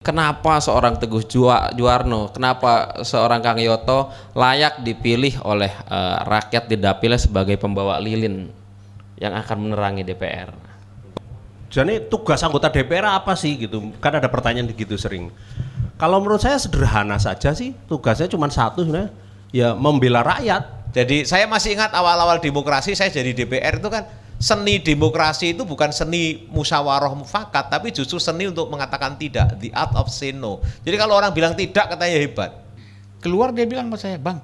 kenapa seorang Teguh Juwarno, kenapa seorang Kang Yoto layak dipilih oleh rakyat di dapilnya sebagai pembawa lilin yang akan menerangi DPR. Jadi tugas anggota DPR apa sih gitu? Kan ada pertanyaan gitu sering. Kalau menurut saya sederhana saja sih, tugasnya cuma satu sebenarnya, ya membela rakyat. Jadi saya masih ingat awal-awal demokrasi saya jadi DPR itu kan seni demokrasi itu bukan seni musyawarah mufakat, tapi justru seni untuk mengatakan tidak, the art of say no. Jadi kalau orang bilang tidak katanya hebat. Keluar dia bilang sama saya, Bang,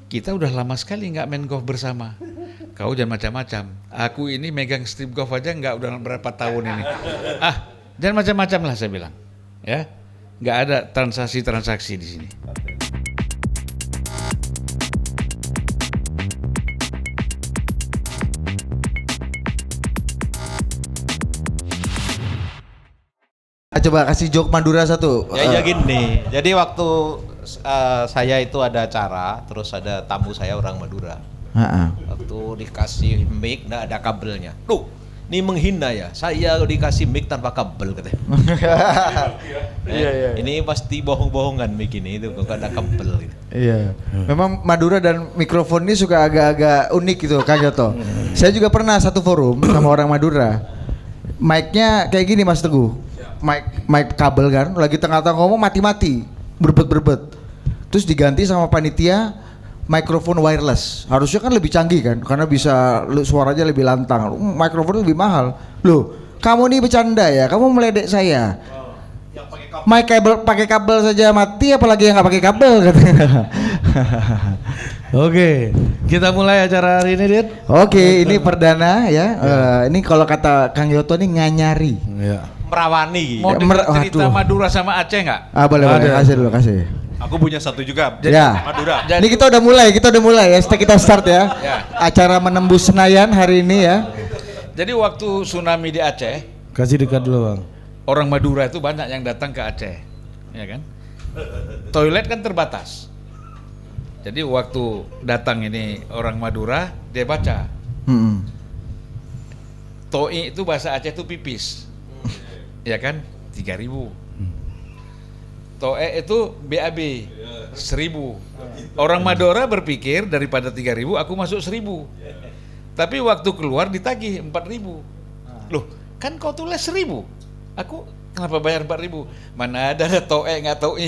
kita udah lama sekali nggak main golf bersama. Kau jangan macam-macam. Aku ini megang strip golf aja nggak udah berapa tahun ini. Jangan macam-macam lah saya bilang. Ya, nggak ada transaksi-transaksi di sini. Coba kasih joke Madura satu. Ya gini. Jadi waktu saya itu ada acara, terus ada tamu saya orang Madura. Waktu dikasih mic nggak ada kabelnya. Loh, ini menghina ya. Saya dikasih mic tanpa kabel katanya. Iya. Ini pasti bohong-bohongan mic ini itu kok ada kabel gitu. Iya. Memang Madura dan mikrofon ini suka agak-agak unik gitu Kang Yoto. Saya juga pernah satu forum sama orang Madura. Mic-nya kayak gini Mas Teguh. Mic kabel kan, lagi tengah-tengah ngomong mati-mati, berbet-berbet. Terus diganti sama panitia mikrofon wireless. Harusnya kan lebih canggih kan, karena bisa suaranya lebih lantang. Mikrofon lebih mahal. Loh, kamu nih bercanda ya? Kamu meledek saya. Mic kabel pakai kabel saja mati, apalagi yang nggak pakai kabel katanya. Oke, kita mulai acara hari ini, Dit. Oke, ini perdana ya. Ini kalau kata Kang Yoto nih nganyari. Iya. Merawani. Mau dengar cerita Madura sama Aceh nggak? Boleh, kasih dulu, kasih. Aku punya satu juga. Ya. Madura. Ini kita udah mulai ya. Kita start ya. Acara menembus Senayan hari ini ya. Jadi waktu tsunami di Aceh, Kasih dekat dulu, Bang. orang Madura itu banyak yang datang ke Aceh, ya kan? Toilet kan terbatas. Jadi waktu datang ini orang Madura, dia baca. Toi itu bahasa Aceh itu pipis. Ya kan? 3.000. Toe itu BAB 1.000. Orang Madura berpikir daripada 3.000 aku masuk 1.000. Tapi waktu keluar ditagih 4.000. Loh, kan kau tulis 1.000. Aku kenapa bayar 4.000? Mana ada toe nggak toi.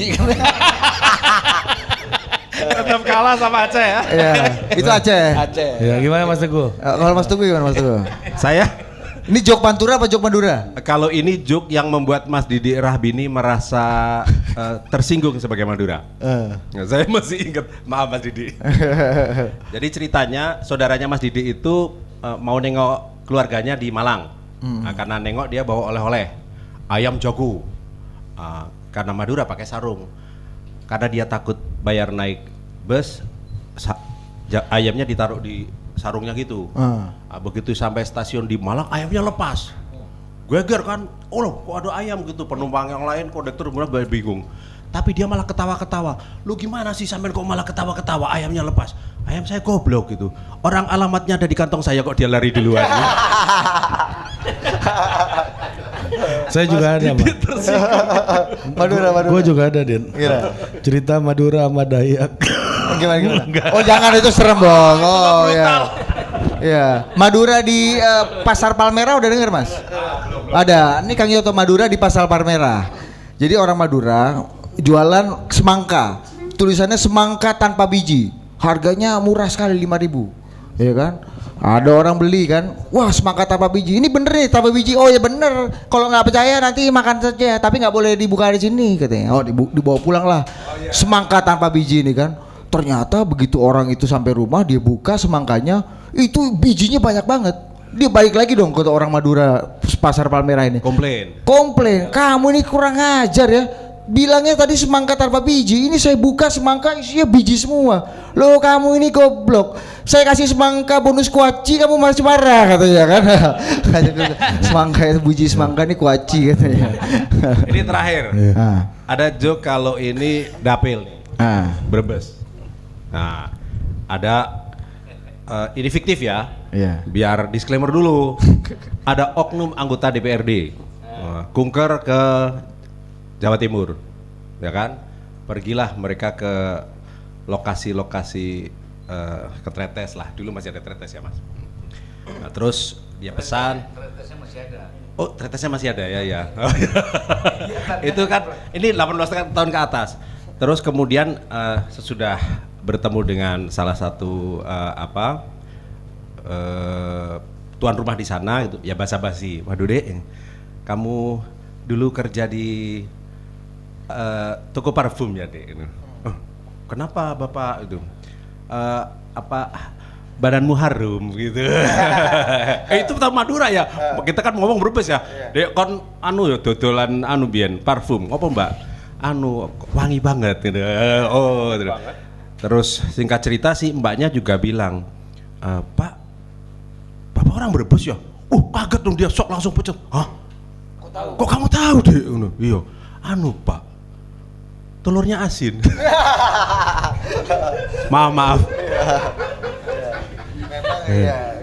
Tetap kalah sama Aceh ya. Iya, itu Aceh. Aceh. Ya, gimana Mas Teguh? Kalau Mas Teguh gimana Mas Teguh? Saya Ini joke Pantura apa joke Madura? kalau ini joke yang membuat Mas Didi Rahbini merasa tersinggung sebagai Madura. Nah, saya masih ingat, maaf Mas Didi. Jadi ceritanya saudaranya Mas Didi itu mau nengok keluarganya di Malang. Nah, karena nengok dia bawa oleh-oleh ayam jago. Karena Madura pakai sarung. Karena dia takut bayar naik bus, ayamnya ditaruh di sarungnya gitu. Begitu sampai stasiun di Malang, ayamnya lepas. Geger kan, oh loh, kok ada ayam gitu. Penumpang yang lain, kondektur mulai bingung. Tapi dia malah ketawa-ketawa. Lu gimana sih sampean kok malah ketawa-ketawa, ayamnya lepas? Ayam saya goblok gitu. Orang alamatnya ada di kantong saya kok dia lari duluan. Saya juga ada, Bang. Madura. Gue juga ada, Din. Cerita Madura sama Dayak. Gimana? Oh jangan, itu serem dong. Oh ya. Ya, Madura di Pasar Palmerah udah denger Mas? Ada. Ini Kang Yoto Madura di Pasar Palmerah. Jadi orang Madura jualan semangka. Tulisannya semangka tanpa biji. Harganya murah sekali 5.000. Iya kan? Ada orang beli kan, wah semangka tanpa biji, ini bener nih tanpa biji, oh ya bener, kalau nggak percaya nanti makan saja, tapi nggak boleh dibuka di sini katanya, oh dibawa pulang lah, semangka tanpa biji ini kan, ternyata begitu orang itu sampai rumah dia buka semangkanya, itu bijinya banyak banget, dia balik lagi dong ke orang Madura Pasar Palmerah ini, komplain, kamu ini kurang ajar ya. Bilangnya tadi semangka tanpa biji, ini saya buka semangka isinya biji semua. Loh kamu ini goblok. Saya kasih semangka bonus kuaci, kamu masih marah katanya kan. Semangka itu biji semangka ini kuaci katanya. Ini terakhir. Ada joke kalau ini dapil nih. Brebes. Nah, ada ini fiktif ya. Biar disclaimer dulu. Ada oknum anggota DPRD. Kunker ke Jawa Timur, ya kan? Pergilah mereka ke lokasi-lokasi ke Tretes lah. Dulu masih ada Tretes ya, Mas. Nah, terus dia pesan. Tretesnya masih ada. Oh, Tretesnya masih ada ya. Itu kan ini 18 tahun ke atas. Terus kemudian sesudah bertemu dengan salah satu tuan rumah di sana gitu, ya basa-basi. Waduh Dek, kamu dulu kerja di toko parfum ya Dek. Oh, kenapa Bapak itu? Badanmu harum gitu. Itu tahu Madura ya. Kita kan ngomong berbes ya. Dek kon anu ya dodolan anu biyen parfum. Apa Mbak? Anu wangi banget gitu. Oh, gitu. Terus singkat cerita sih mbaknya juga bilang, Pak, Bapak orang Brebes ya? Kaget dong dia, sok langsung pucet. Hah? Kok kamu tahu Dek? Iya. Anu Pak, telurnya asin. Maaf.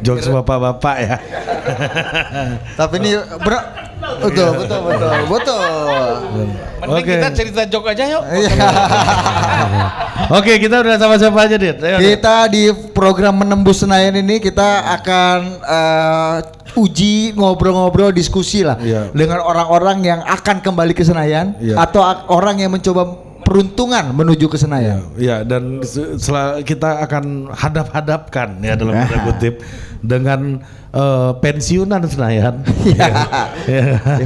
Jokes bapak-bapak ya. Tapi ini betul. Mending kita cerita jok aja yuk. Oke, kita udah sama siapa aja, Dit? Ayo, Dit. Kita di program Menembus Senayan ini kita akan uji ngobrol-ngobrol diskusi lah dengan orang-orang yang akan kembali ke Senayan atau orang yang mencoba peruntungan menuju ke Senayan. Ya, dan kita akan hadap-hadapkan ya dalam tanda kutip dengan pensiunan Senayan.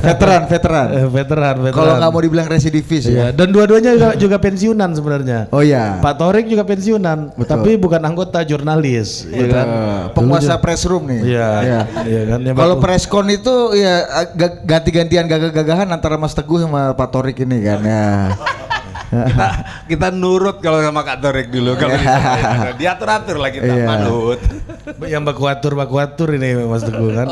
Veteran. Veteran. Kalau nggak mau dibilang residivis ya. Dan dua-duanya juga pensiunan sebenarnya. Oh ya. Pak Torik juga pensiunan, tapi bukan anggota, jurnalis. Ya kan? Penguasa press room nih. Iya kan. Kalau preskon itu ya ganti-gantian gagah-gagahan antara Mas Teguh sama Pak Torik ini kan ya. kita nurut kalau sama Kak Torik dulu kalau diatur-atur lah kita manut. Yang bakuatur ini Mas Teguh kan.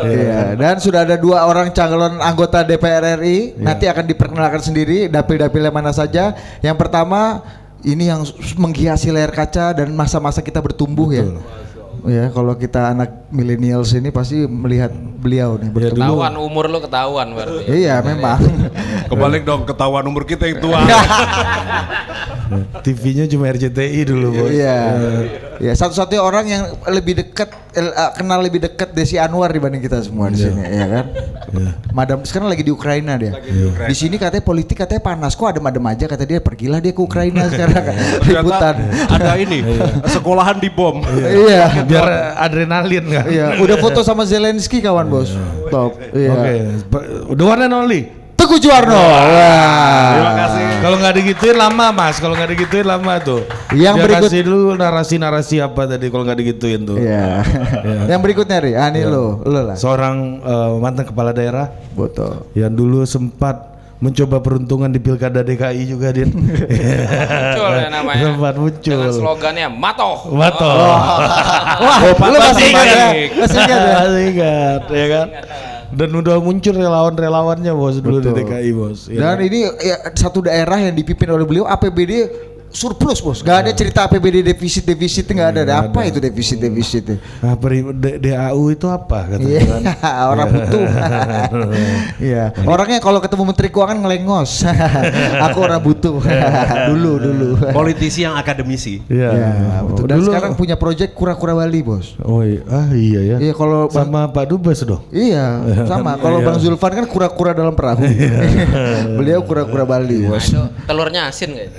Iya, dan sudah ada 2 orang calon anggota DPR RI. Nanti akan diperkenalkan sendiri dapil-dapilnya mana saja. Yang pertama ini yang menghiasi layar kaca dan masa-masa kita bertumbuh ya. Ya, kalau kita anak millennials ini pasti melihat beliau nih. Ketahuan umur lu ketahuan berarti. Iya, memang. Kebalik dong, ketahuan umur kita yang tua. TV-nya cuma RCTI dulu, Bos. Iya. Ya, satu-satunya orang yang lebih dekat kenal lebih dekat Desi Anwar dibanding kita semua di sini, ya kan? Madam sekarang lagi di Ukraina dia. Di sini katanya politik katanya panas. Kok adem-adem aja kata dia, pergilah dia ke Ukraina sekarang. Ributan. Ada ini, sekolahan dibom. Iya. Biar adrenalin kan. Iya, udah foto sama Zelensky kawan bos. Top. Iya. Oke, the one and only Teguh Juwarno. Wah. Terima kasih. Kalau nggak digituin lama Mas, kalau nggak digituin lama tuh. Yang Dia berikut kasih dulu narasi apa tadi kalau nggak digituin tuh. Iya. Yang berikutnya Ri, ini lo lah. Seorang mantan kepala daerah, Betul. yang dulu sempat mencoba peruntungan di Pilkada DKI juga Din. Muncul ya namanya. Sempat muncul. Dengan slogannya Matoh. Wah, lu masih ingat ya? Masih ingat ya? Masih ingat, ya kan? Dan udah muncul relawan-relawannya bos dulu di DKI bos. Dan ini ya, satu daerah yang dipimpin oleh beliau APBD surplus bos, gak ada cerita APBD defisit nggak ada. Apa itu defisit? DAU itu apa katanya kan? Orang butuh. Iya. Orangnya kalau ketemu Menteri Keuangan ngelengos. Aku orang butuh. dulu. Politisi yang akademisi. Iya. Betul. Dan sekarang punya proyek kura-kura Bali bos. Oh iya ya. Iya kalau sama Pak Dubes dong. Iya sama. Kalau Bang Zulfan kan kura-kura dalam perahu. Beliau kura-kura Bali bos. Itu telurnya asin nggak?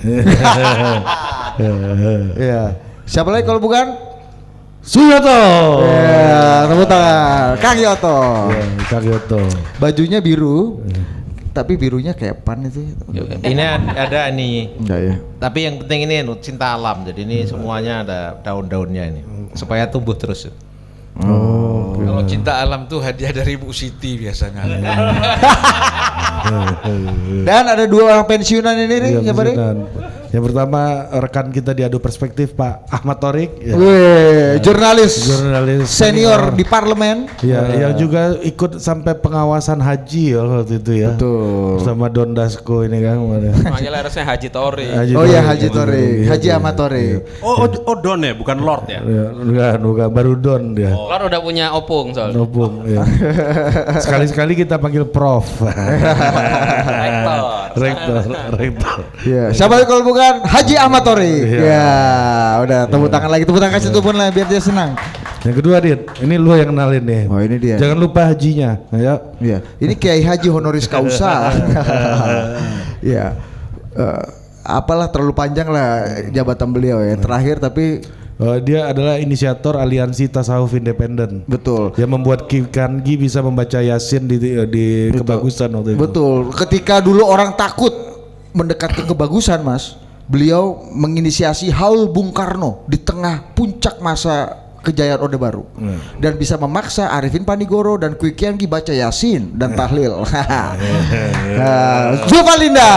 Iya. Siapa lagi kalau bukan? Suyoto. Iya, tepuk tangan. Kang Yoto. Kang Yoto. Bajunya biru. Tapi birunya kayak pan itu. Ini ada nih. Enggak ya. Tapi yang penting ini cinta alam. Jadi ini semuanya ada daun-daunnya ini supaya tumbuh terus. Kalau cinta alam tuh hadiah dari Bu Siti biasanya. Dan ada 2 orang pensiunan ini nih, siapa nih? Yang pertama rekan kita di Adu Perspektif Pak Ahmad Torik. Ya. Wih, jurnalis senior di parlemen. Ya, yang juga ikut sampai pengawasan haji ya waktu itu ya. Betul. Sama Don Dasko ini kan. Manggil harusnya Haji Tori. Oh iya Haji Torik, Haji Ahmad Torik. Oh Don ya, bukan Lord ya? Bukan, baru Don dia. Lor udah punya opung soalnya. Nopung, ya. Sekali-sekali kita panggil Prof. Rektor. rektor. Ya, siapa kalau bukan Haji Ahmad Tori. Ya, udah tepuk tangan lagi, tepuk tangan kasih tepuk lah biar dia senang. Yang kedua Dit, ini lu yang kenalin nih. Oh ini dia. Jangan lupa hajinya, ya. Iya, ini Kiai Haji honoris causa. Iya. Apalah terlalu panjang lah jabatan beliau ya. Terakhir tapi Dia adalah inisiator aliansi tasawuf independen. betul. Yang membuat Kangi bisa membaca Yasin di kebagusan waktu itu. Betul. Ketika dulu orang takut mendekat ke kebagusan, Mas, beliau menginisiasi Haul Bung Karno di tengah puncak masa kejayaan Orde Baru dan bisa memaksa Arifin Panigoro dan Kui Kiai baca Yasin dan tahlil. Zuvalinda.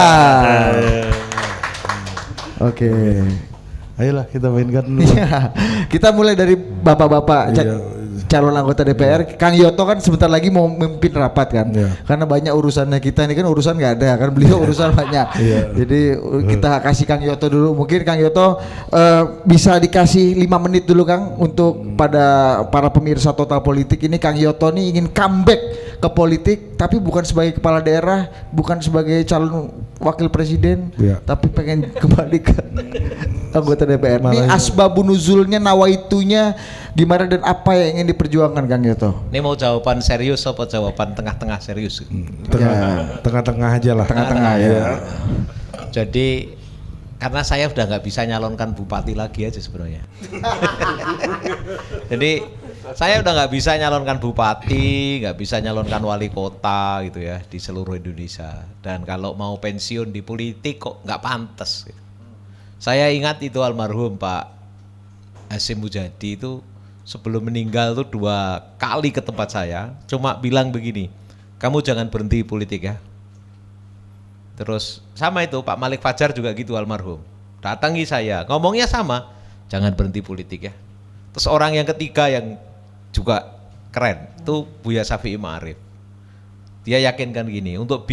Oke. Ayolah kita mainkan dulu. Kita mulai dari bapak-bapak calon anggota DPR. Kang Yoto kan sebentar lagi mau memimpin rapat kan, karena banyak urusannya. Kita ini kan urusan nggak ada kan, beliau urusan banyak. Jadi kita kasih Kang Yoto dulu. Mungkin Kang Yoto bisa dikasih 5 menit dulu Kang untuk pada para pemirsa Total Politik ini. Kang Yoto nih ingin comeback ke politik, tapi bukan sebagai kepala daerah, bukan sebagai calon wakil presiden, tapi pengen kembali ke anggota DPR. Ini asbabun nuzulnya, nawaitunya gimana dan apa yang ingin diperjuangkan Kang Yoto? Ini mau jawaban serius apa jawaban tengah-tengah serius? Tengah-tengah aja lah. Tengah-tengah ya. Jadi karena saya udah nggak bisa nyalonkan bupati lagi aja sebenarnya. Jadi saya udah nggak bisa nyalonkan bupati, nggak bisa nyalonkan wali kota gitu ya di seluruh Indonesia. Dan kalau mau pensiun di politik kok nggak pantas. Gitu. Saya ingat itu almarhum Pak Hasyim Mujadi itu sebelum meninggal tuh 2 kali ke tempat saya, cuma bilang begini, kamu jangan berhenti politik ya. Terus sama itu Pak Malik Fajar juga gitu almarhum, datangi saya, ngomongnya sama, jangan berhenti politik ya. Terus orang yang ketiga yang juga keren, itu Buya Syafi'i Ma'arif. Dia yakinkan gini, untuk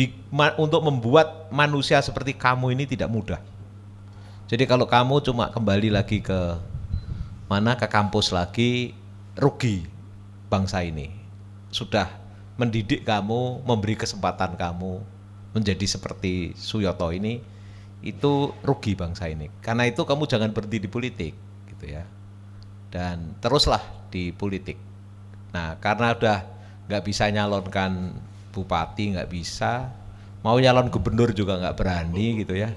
membuat manusia seperti kamu ini tidak mudah. Jadi kalau kamu cuma kembali lagi ke kampus lagi, rugi bangsa ini. Sudah mendidik kamu, memberi kesempatan kamu menjadi seperti Suyoto ini, itu rugi bangsa ini. Karena itu kamu jangan berhenti di politik, gitu ya. Dan teruslah di politik. Nah, karena udah nggak bisa nyalonkan bupati, nggak bisa, mau nyalon gubernur juga nggak berani, gitu ya.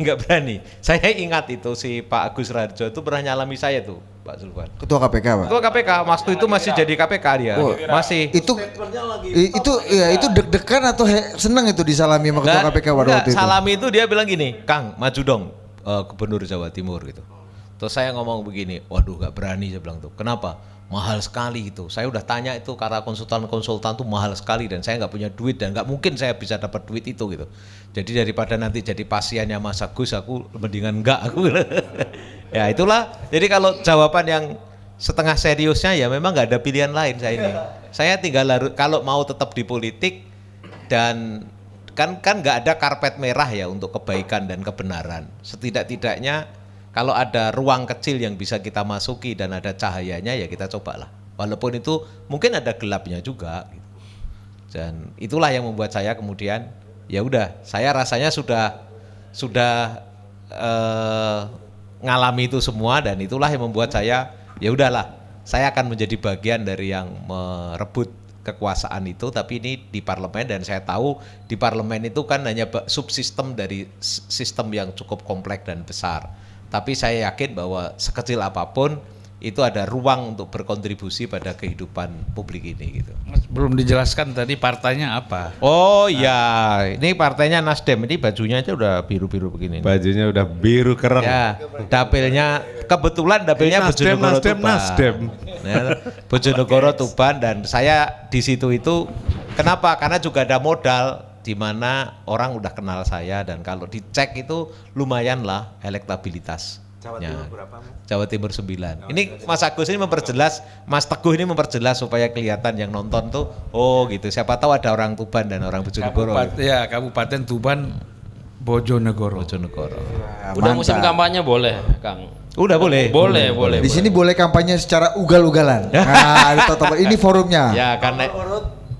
Nggak berani. Saya ingat itu si Pak Agus Raharjo itu pernah nyalami saya tuh, Pak Zulfan. Ketua KPK, Pak. Ketua KPK, waktu itu masih jadi KPK dia. Masih. Itu deg-degan atau seneng itu disalami sama Ketua KPK pada waktu itu? Salami itu dia bilang gini, Kang, maju dong Gubernur Jawa Timur gitu. Terus saya ngomong begini, waduh nggak berani, saya bilang tuh. Kenapa? Mahal sekali itu. Saya udah tanya itu karena konsultan tuh mahal sekali dan saya nggak punya duit dan nggak mungkin saya bisa dapat duit itu gitu. Jadi daripada nanti jadi pasiennya Mas Agus, aku mendingan enggak aku. Ya itulah. Jadi kalau jawaban yang setengah seriusnya ya memang nggak ada pilihan lain saya ini. Saya tinggal kalau mau tetap di politik dan kan nggak ada karpet merah ya untuk kebaikan dan kebenaran. Setidak-tidaknya kalau ada ruang kecil yang bisa kita masuki dan ada cahayanya ya kita cobalah. Walaupun itu mungkin ada gelapnya juga. Gitu. Dan itulah yang membuat saya kemudian ya udah, saya rasanya sudah ngalami itu semua dan itulah yang membuat saya ya udahlah, saya akan menjadi bagian dari yang merebut kekuasaan itu, tapi ini di parlemen dan saya tahu di parlemen itu kan hanya subsistem dari sistem yang cukup kompleks dan besar. Tapi saya yakin bahwa sekecil apapun itu ada ruang untuk berkontribusi pada kehidupan publik ini gitu. Mas, belum dijelaskan tadi partainya apa? Oh iya, ini partainya Nasdem, ini bajunya aja udah biru-biru begini. Bajunya udah biru keren. Ya, dapilnya kebetulan dapilnya Bojonegoro Tuban. Nasdem. Ya, Bojonegoro Tuban dan saya di situ itu kenapa? Karena juga ada modal di mana orang udah kenal saya dan kalau dicek itu lumayan lah elektabilitas. Jawa Timur berapa? Jawa Timur 9. Ini Mas Agus ini memperjelas, Mas Teguh ini memperjelas supaya kelihatan yang nonton tuh, oh gitu. Siapa tahu ada orang Tuban dan orang Bojonegoro. Kabupaten Tuban, Bojonegoro. Udah musim kampanye boleh, Kang. Udah boleh. Boleh. Di sini boleh kampanye secara ugal-ugalan. Nah, ini forumnya. Ya karena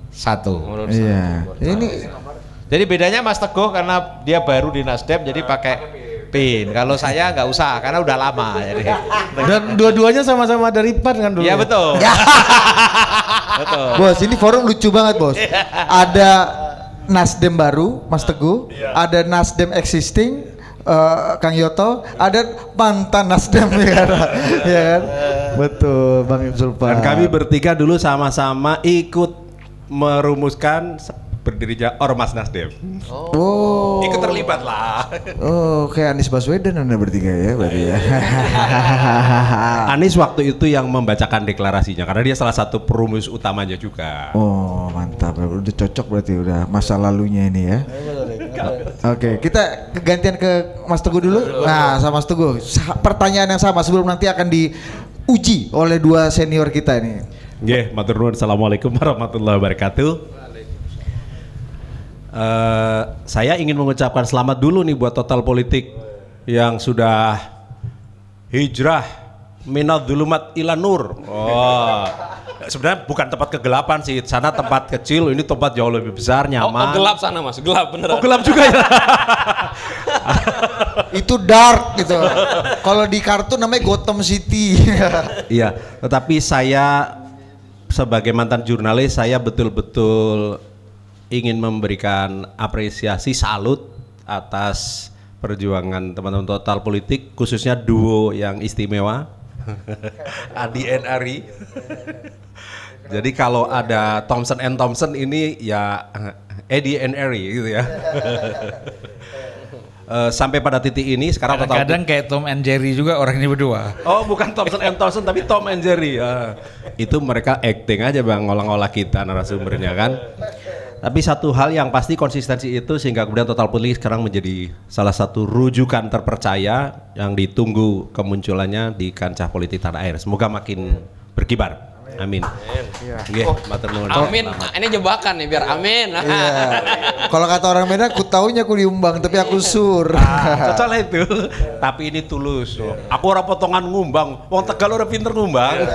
satu. Iya. Ini Jadi bedanya Mas Teguh karena dia baru di Nasdem jadi pakai PIN. Kalau saya nggak usah karena udah lama. Jadi. Dan dua-duanya sama-sama dari PAN kan dulu. Iya betul. Betul. Bos, ini forum lucu banget, Bos. Ada Nasdem baru, Mas Teguh, ada Nasdem existing, Kang Yoto, ada mantan Nasdem ya kan? Ya kan? Betul, Bang Zulfan. Dan kami bertiga dulu sama-sama ikut merumuskan berdirinya Ormas Nasdem. Oh. Ikut terlibat lah. Oh, kayak Anies Baswedan Anda bertiga ya berarti ya. Anies waktu itu yang membacakan deklarasinya karena dia salah satu perumus utamanya juga. Oh, mantap. Udah cocok berarti udah masa lalunya ini ya. Oke, kita gantian ke Mas Teguh dulu. Nah, sama Mas Teguh, pertanyaan yang sama sebelum nanti akan diuji oleh dua senior kita ini. Nggih, matur nuwun. Assalamualaikum warahmatullahi wabarakatuh. Saya ingin mengucapkan selamat dulu nih buat Total Politik yang sudah hijrah minadz dzulumat ila nur. Oh, sebenarnya bukan tempat kegelapan sih, sana tempat kecil, ini tempat jauh lebih besar, nyaman. Oh, gelap sana Mas, gelap beneran. Oh, gelap juga ya. Itu dark gitu. Kalau di kartun namanya Gotham City. Iya, tetapi saya sebagai mantan jurnalis, saya betul-betul ingin memberikan apresiasi, salut atas perjuangan teman-teman Total Politik, khususnya duo yang istimewa, Adi and Ari. Jadi kalau ada Thompson and Thompson ini ya Eddie and Ari gitu ya. Sampai pada titik ini sekarang kadang-kadang kayak Tom and Jerry juga orang ini berdua. Oh, bukan Thompson and Thompson tapi Tom and Jerry. Itu mereka acting aja Bang, ngolah-ngolah kita narasumbernya kan. Tapi satu hal yang pasti konsistensi itu sehingga kemudian Total Politik sekarang menjadi salah satu rujukan terpercaya yang ditunggu kemunculannya di kancah politik tanah air. Semoga makin berkibar. Amin. Nggih, matur nuwun. Amin. Ini jebakan nih biar amin. Iya. Kalau kata orang Medan, aku taunya aku diumbang tapi aku sur. Cocok lah itu. Tapi ini tulus. Aku orang potongan ngumbang. Wong Tegal udah pinter ngumbang.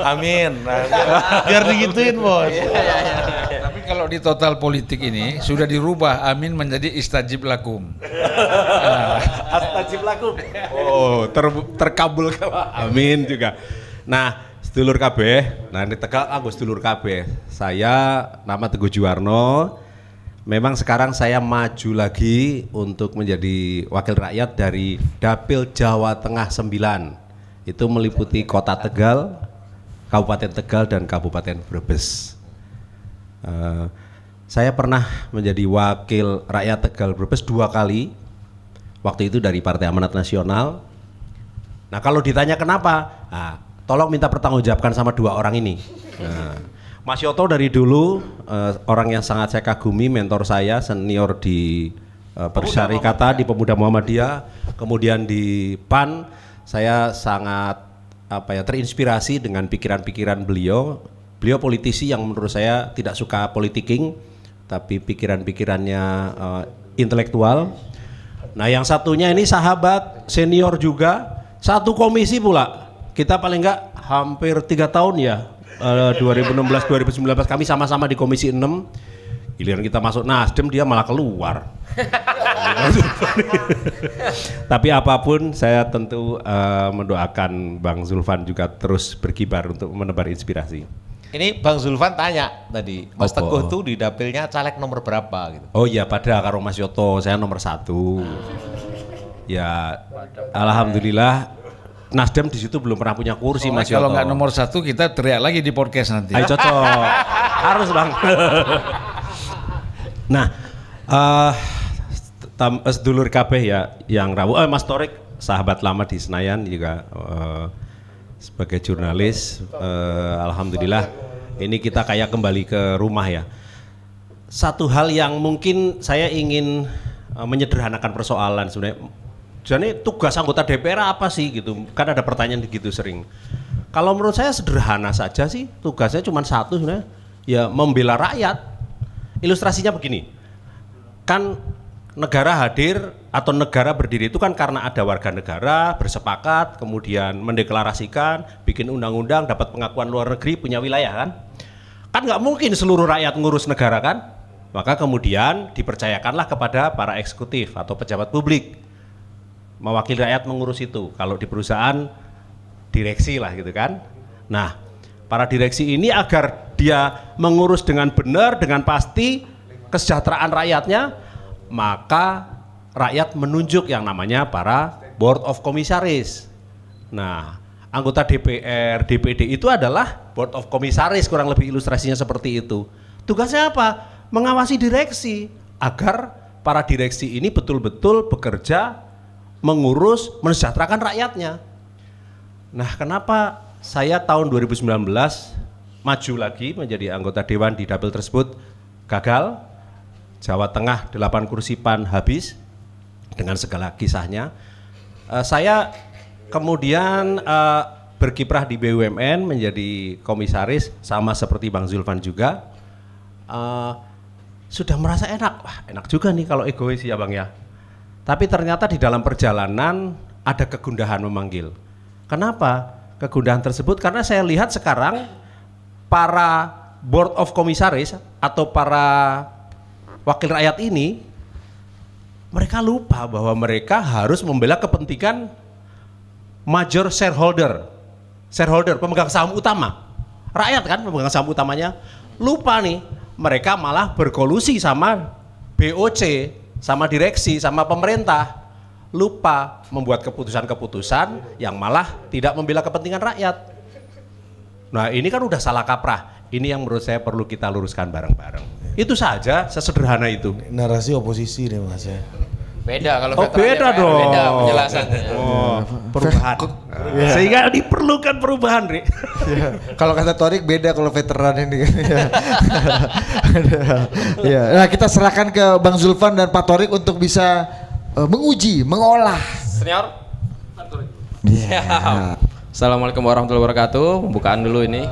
Amin. Nah, biar digituin, Bos. Tapi kalau di Total Politik ini sudah dirubah amin menjadi istajib lakum. Astajib lakum. Oh, terkabul. Amin juga. Nah, sedulur kabeh, nah ini Tegal aku sedulur kabeh. Saya nama Teguh Juwarno. Memang sekarang saya maju lagi untuk menjadi wakil rakyat dari Dapil Jawa Tengah 9. Itu meliputi Kota Tegal, Kabupaten Tegal dan Kabupaten Brebes. Saya pernah menjadi wakil rakyat Tegal Brebes 2 kali. Waktu itu dari Partai Amanat Nasional. Nah, kalau ditanya kenapa? Nah, tolong minta pertanggungjawabkan sama 2 orang ini. Nah, Mas Yoto dari dulu orang yang sangat saya kagumi, mentor saya, senior di Persyarikatan di Pemuda Muhammadiyah, kemudian di PAN, saya sangat terinspirasi dengan pikiran-pikiran beliau. Beliau politisi yang menurut saya tidak suka politiking, tapi pikiran-pikirannya intelektual. Nah, yang satunya ini sahabat senior juga, satu komisi pula. Kita paling enggak hampir 3 tahun ya, 2016-2019 kami sama-sama di Komisi 6. Giliran kita masuk Nasdem dia malah keluar. Tapi apapun saya tentu mendoakan Bang Zulfan juga terus berkibar untuk menebar inspirasi. Ini Bang Zulfan tanya tadi, Mas Teguh tuh di dapilnya caleg nomor berapa gitu? Oh iya, pada karo Mas Yoto saya nomor 1. Ya, alhamdulillah. Nasdem di situ belum pernah punya kursi Mas Yoto. Kalau nggak nomor 1 kita teriak lagi di podcast nanti. Ayo cocok, harus Bang. Nah, sedulur kabeh ya yang rawuh. Mas Torik sahabat lama di Senayan juga sebagai jurnalis. Alhamdulillah ini kita kayak kembali ke rumah ya. Satu hal yang mungkin saya ingin menyederhanakan persoalan sebenarnya. Jadi tugas anggota DPR apa sih gitu? Kan ada pertanyaan gitu sering. Kalau menurut saya sederhana saja sih, tugasnya cuma satu sebenarnya, ya membela rakyat. Ilustrasinya begini, kan negara hadir atau negara berdiri itu kan karena ada warga negara bersepakat, kemudian mendeklarasikan, bikin undang-undang, dapat pengakuan luar negeri, punya wilayah kan? Kan nggak mungkin seluruh rakyat ngurus negara kan? Maka kemudian dipercayakanlah kepada para eksekutif atau pejabat publik mewakili rakyat mengurus itu. Kalau di perusahaan direksi lah gitu kan. Nah, para direksi ini agar dia mengurus dengan benar, dengan pasti kesejahteraan rakyatnya, maka rakyat menunjuk yang namanya para board of komisaris. Nah, anggota DPR, DPD itu adalah board of komisaris, kurang lebih ilustrasinya seperti itu. Tugasnya apa? Mengawasi direksi agar para direksi ini betul-betul bekerja, mengurus, mensejahterakan rakyatnya. Nah, kenapa saya tahun 2019 maju lagi menjadi anggota dewan di dapil tersebut gagal? Jawa Tengah 8 kursi PAN habis dengan segala kisahnya. Saya kemudian berkiprah di BUMN menjadi komisaris sama seperti Bang Zulfan juga. Sudah merasa enak, wah enak juga nih kalau egois ya Bang ya. Tapi ternyata di dalam perjalanan ada kegundahan memanggil. Kenapa kegundahan tersebut? Karena saya lihat sekarang para board of komisaris atau para wakil rakyat ini, mereka lupa bahwa mereka harus membela kepentingan major shareholder, pemegang saham utama. Rakyat kan pemegang saham utamanya. Lupa nih, mereka malah berkolusi sama BOC, sama direksi, sama pemerintah. Lupa membuat keputusan-keputusan yang malah tidak membela kepentingan rakyat. Nah, ini kan udah salah kaprah. Ini yang menurut saya perlu kita luruskan bareng-bareng. Itu saja, sesederhana itu. Narasi oposisi nih Mas ya. Beda kalau Oh, veteran beda DPR, dong. beda penjelasannya. Oh, perubahan. Sehingga diperlukan perubahan, Ri. Ya, kalau kata Torik beda kalau veteran ini. Ya. Nah, kita serahkan ke Bang Zulfan dan Pak Torik untuk bisa menguji, mengolah. Senior. Siap. Assalamualaikum warahmatullahi wabarakatuh. Pembukaan dulu ini.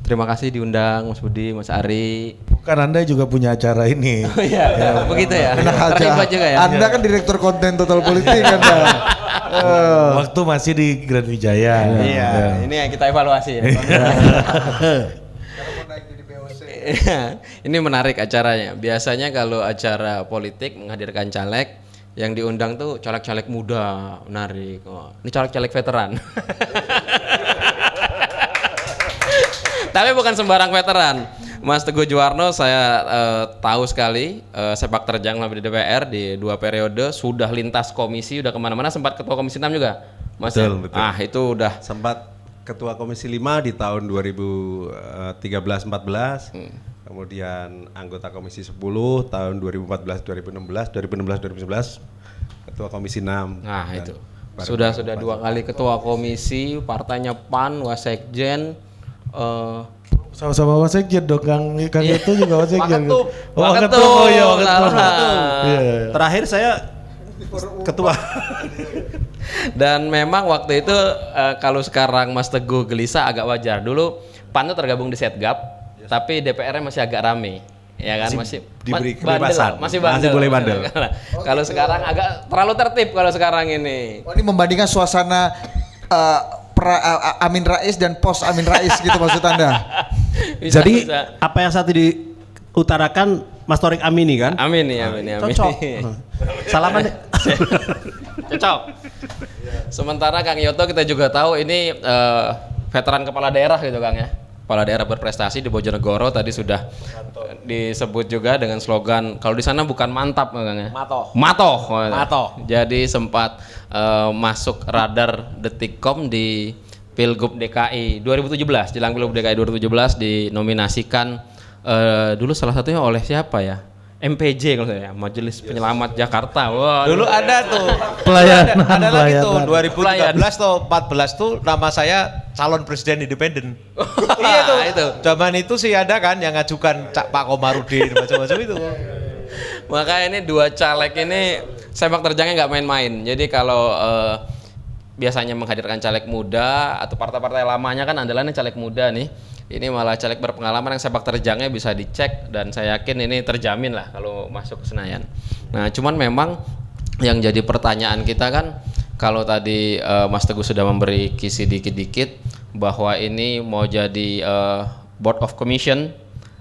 Terima kasih diundang Mas Budi, Mas Ari. Bukan Anda juga punya acara ini. Oh iya, begitu ya. Enak aja. Terlibat juga ya. Anda kan direktur konten Total Politik kan. Waktu masih di Grand Wijaya. Iya, ini yang kita evaluasi. Ini menarik acaranya. Biasanya kalau acara politik menghadirkan caleg, yang diundang tuh caleg-caleg muda, menarik. Oh, ini caleg-caleg veteran. Tapi bukan sembarang veteran. Mas Teguh Juwarno saya tahu sekali sepak terjang di DPR di 2 periode, sudah lintas komisi, udah kemana-mana, sempat ketua komisi 6 juga. Mas Betul. Ah, itu udah Sempat ketua komisi 5 di tahun 2013-14. Kemudian anggota komisi 10 tahun 2014-2016, 2016-2011 ketua komisi 6. Nah, itu. Sudah 2 kali ketua komisi, partainya PAN, Wasekjen, Sama-sama Wasekjen dong, Kang itu juga Wasekjen. Waketum. Oh iya, Waketum. Iya. Terakhir saya ketua. Dan memang waktu itu kalau sekarang Mas Teguh gelisah agak wajar. Dulu PAN itu tergabung di Setgap, tapi DPR-nya masih agak rame. Ya kan, masih diberi bandel, kebebasan. masih bandel. Masih boleh bandel. Kalau sekarang agak terlalu tertib kalau sekarang ini. Oh, ini membandingkan suasana Amin Rais dan pos Amin Rais gitu maksud Anda? Jadi apa yang saat diutarakan Mas Torik amini kan? Amin ya, amin. Cocok. Salaman. Cocok. Sementara Kang Yoto kita juga tahu ini veteran kepala daerah gitu Kang ya. Kepala daerah berprestasi di Bojonegoro tadi sudah disebut juga dengan slogan, kalau di sana bukan mantap Kang ya. Matoh. Jadi sempat masuk radar Detikcom di Pilgub DKI 2017, jelang Pilgub DKI 2017 dinominasikan dulu salah satunya oleh siapa ya? MPJ kalau saya, Majelis Penyelamat Jakarta. Wah, Dulu ada tuh Pelayanan, ada lagi tuh pelayanan. 2013 tuh 14 tuh nama saya calon presiden independen. Iya tuh. Itu. Zaman itu sih ada kan yang ngajukan Pak Komarudin macam-macam itu. Maka ini 2 caleg ini sepak terjangnya nggak main-main. Jadi kalau biasanya menghadirkan caleg muda atau partai-partai lamanya kan andalannya caleg muda nih. Ini malah caleg berpengalaman yang sepak terjangnya bisa dicek dan saya yakin ini terjamin lah kalau masuk ke Senayan. Nah, cuman memang yang jadi pertanyaan kita kan kalau tadi Mas Teguh sudah memberi kisi dikit-dikit bahwa ini mau jadi board of commission.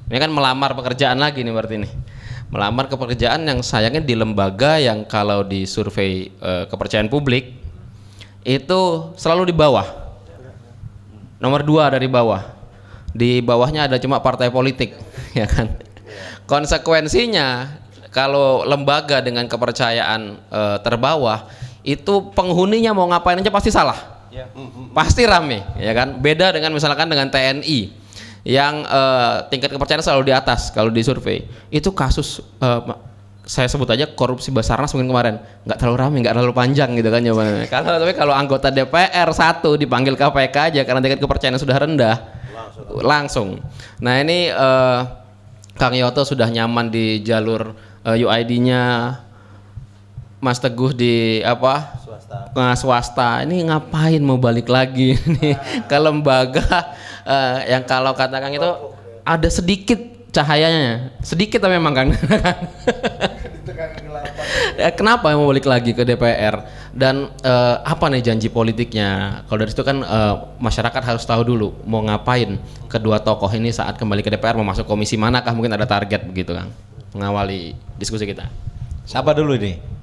Ini kan melamar pekerjaan lagi nih berarti nih. melamar ke pekerjaan yang sayangnya di lembaga yang kalau di survei kepercayaan publik itu selalu di bawah, nomor 2 dari bawah, di bawahnya ada cuma partai politik, ya kan. Konsekuensinya kalau lembaga dengan kepercayaan terbawah itu penghuninya mau ngapain aja pasti salah, pasti rame, ya kan. Beda dengan misalkan dengan TNI yang tingkat kepercayaan selalu di atas kalau di survei. Itu kasus saya sebut aja korupsi Basarnas mungkin kemarin nggak terlalu rame, nggak terlalu panjang gitu kan jawabannya. Tapi kalau anggota DPR 1 dipanggil KPK aja karena tingkat kepercayaan sudah rendah, langsung. Nah ini Kang Yoto sudah nyaman di jalur UID-nya, Mas Teguh di apa? Swasta. Ini ngapain mau balik lagi nih ke lembaga yang kalau katakan itu ada sedikit cahayanya, sedikit tapi memang kan. Kenapa mau balik lagi ke DPR dan apa nih janji politiknya? Kalau dari situ kan masyarakat harus tahu dulu mau ngapain kedua tokoh ini saat kembali ke DPR, mau masuk komisi manakah, mungkin ada target begitu kan, mengawali diskusi kita. Siapa dulu nih?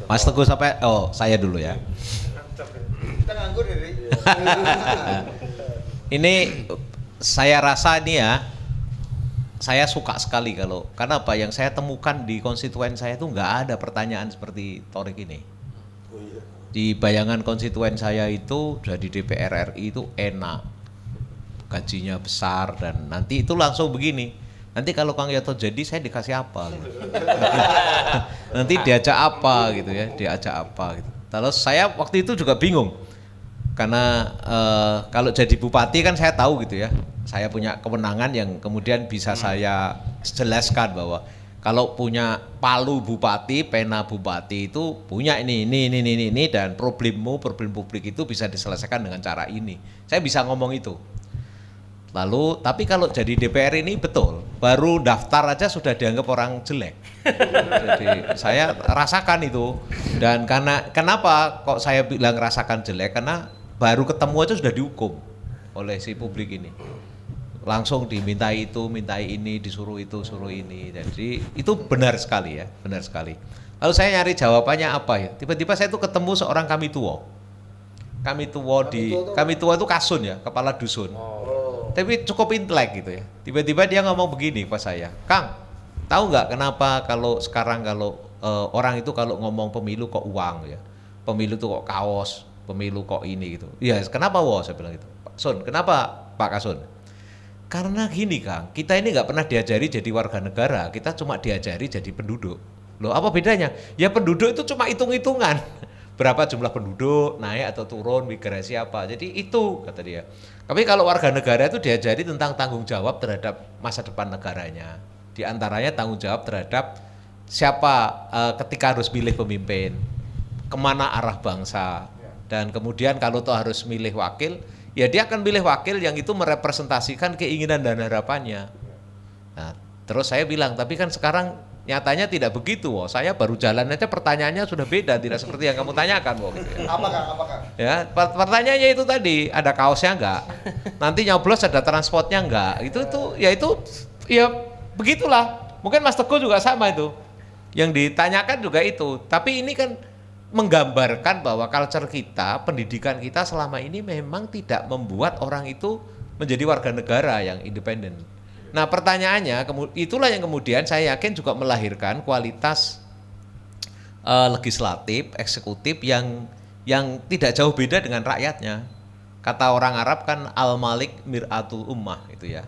Mas Teguh sampai saya dulu ya. Kita nganggur ya. Ini saya rasa ini ya, saya suka sekali karena apa yang saya temukan di konstituen saya itu nggak ada pertanyaan seperti Torik ini. Di bayangan konstituen saya itu sudah di DPR RI itu enak, gajinya besar dan nanti itu langsung begini. Nanti kalau Kang Yoto jadi saya dikasih apa gitu. Nanti diajak apa gitu ya, diajak apa gitu. Terus saya waktu itu juga bingung. Karena kalau jadi bupati kan saya tahu gitu ya. Saya punya kewenangan yang kemudian bisa saya jelaskan bahwa kalau punya palu bupati, pena bupati itu punya ini dan problem publik itu bisa diselesaikan dengan cara ini. Saya bisa ngomong itu. Lalu, tapi kalau jadi DPR ini betul, baru daftar aja sudah dianggap orang jelek. Jadi saya rasakan itu. Dan kenapa kok saya bilang rasakan jelek? Karena baru ketemu aja sudah dihukum oleh si publik ini. Langsung dimintai itu, mintai ini, disuruh itu, suruh ini. Jadi itu benar sekali ya, benar sekali. Lalu saya nyari jawabannya apa ya? Tiba-tiba saya tuh ketemu seorang kami tua. Kami tua itu kasun ya, kepala dusun. Tapi cukup intelek gitu ya. Tiba-tiba dia ngomong begini pas saya, Kang, tahu nggak kenapa kalau sekarang orang itu kalau ngomong pemilu kok uang ya, pemilu tuh kok kaos, pemilu kok ini gitu. Iya, kenapa saya bilang gitu. Pak Sun, kenapa Pak Kasun? Karena gini Kang, kita ini nggak pernah diajari jadi warga negara, kita cuma diajari jadi penduduk. Loh apa bedanya? Ya penduduk itu cuma hitung-hitungan. Berapa jumlah penduduk, naik atau turun, migrasi apa. Jadi itu kata dia. Tapi kalau warga negara itu diajari tentang tanggung jawab terhadap masa depan negaranya. Di antaranya tanggung jawab terhadap siapa ketika harus milih pemimpin, kemana arah bangsa. Dan kemudian kalau toh harus milih wakil, ya dia akan milih wakil yang itu merepresentasikan keinginan dan harapannya. Nah, terus saya bilang, tapi kan sekarang nyatanya tidak begitu, saya baru jalan aja pertanyaannya sudah beda, tidak seperti yang kamu tanyakan, gitu ya. Apakah? Ya, pertanyaannya itu tadi, ada kaosnya enggak? Nanti nyoblos ada transportnya enggak? Itu ya begitulah. Mungkin Mas Teguh juga sama itu. Yang ditanyakan juga itu. Tapi ini kan menggambarkan bahwa culture kita, pendidikan kita selama ini memang tidak membuat orang itu menjadi warga negara yang independen. Nah pertanyaannya, itulah yang kemudian saya yakin juga melahirkan kualitas legislatif, eksekutif yang tidak jauh beda dengan rakyatnya. Kata orang Arab kan al-malik mir'atul ummah itu ya.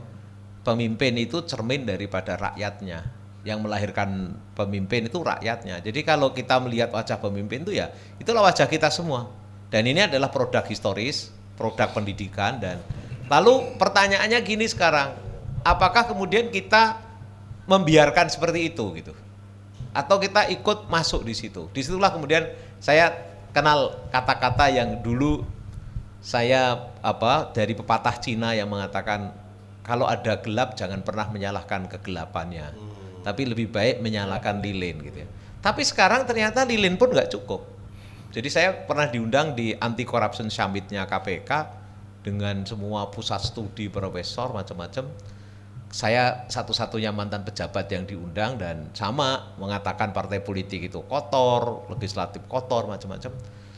Pemimpin itu cermin daripada rakyatnya. Yang melahirkan pemimpin itu rakyatnya. Jadi kalau kita melihat wajah pemimpin itu ya, itulah wajah kita semua. Dan ini adalah produk historis, produk pendidikan dan lalu pertanyaannya gini sekarang. Apakah kemudian kita membiarkan seperti itu gitu? Atau kita ikut masuk di situ? Disitulah kemudian saya kenal kata-kata yang dulu saya dari pepatah Cina yang mengatakan kalau ada gelap jangan pernah menyalahkan kegelapannya, tapi lebih baik menyalahkan lilin gitu ya. Tapi sekarang ternyata lilin pun nggak cukup. Jadi saya pernah diundang di Anti Corruption Summit-nya KPK dengan semua pusat studi profesor macam-macam. saya satu-satunya mantan pejabat yang diundang dan sama mengatakan partai politik itu kotor, legislatif kotor, macam-macam.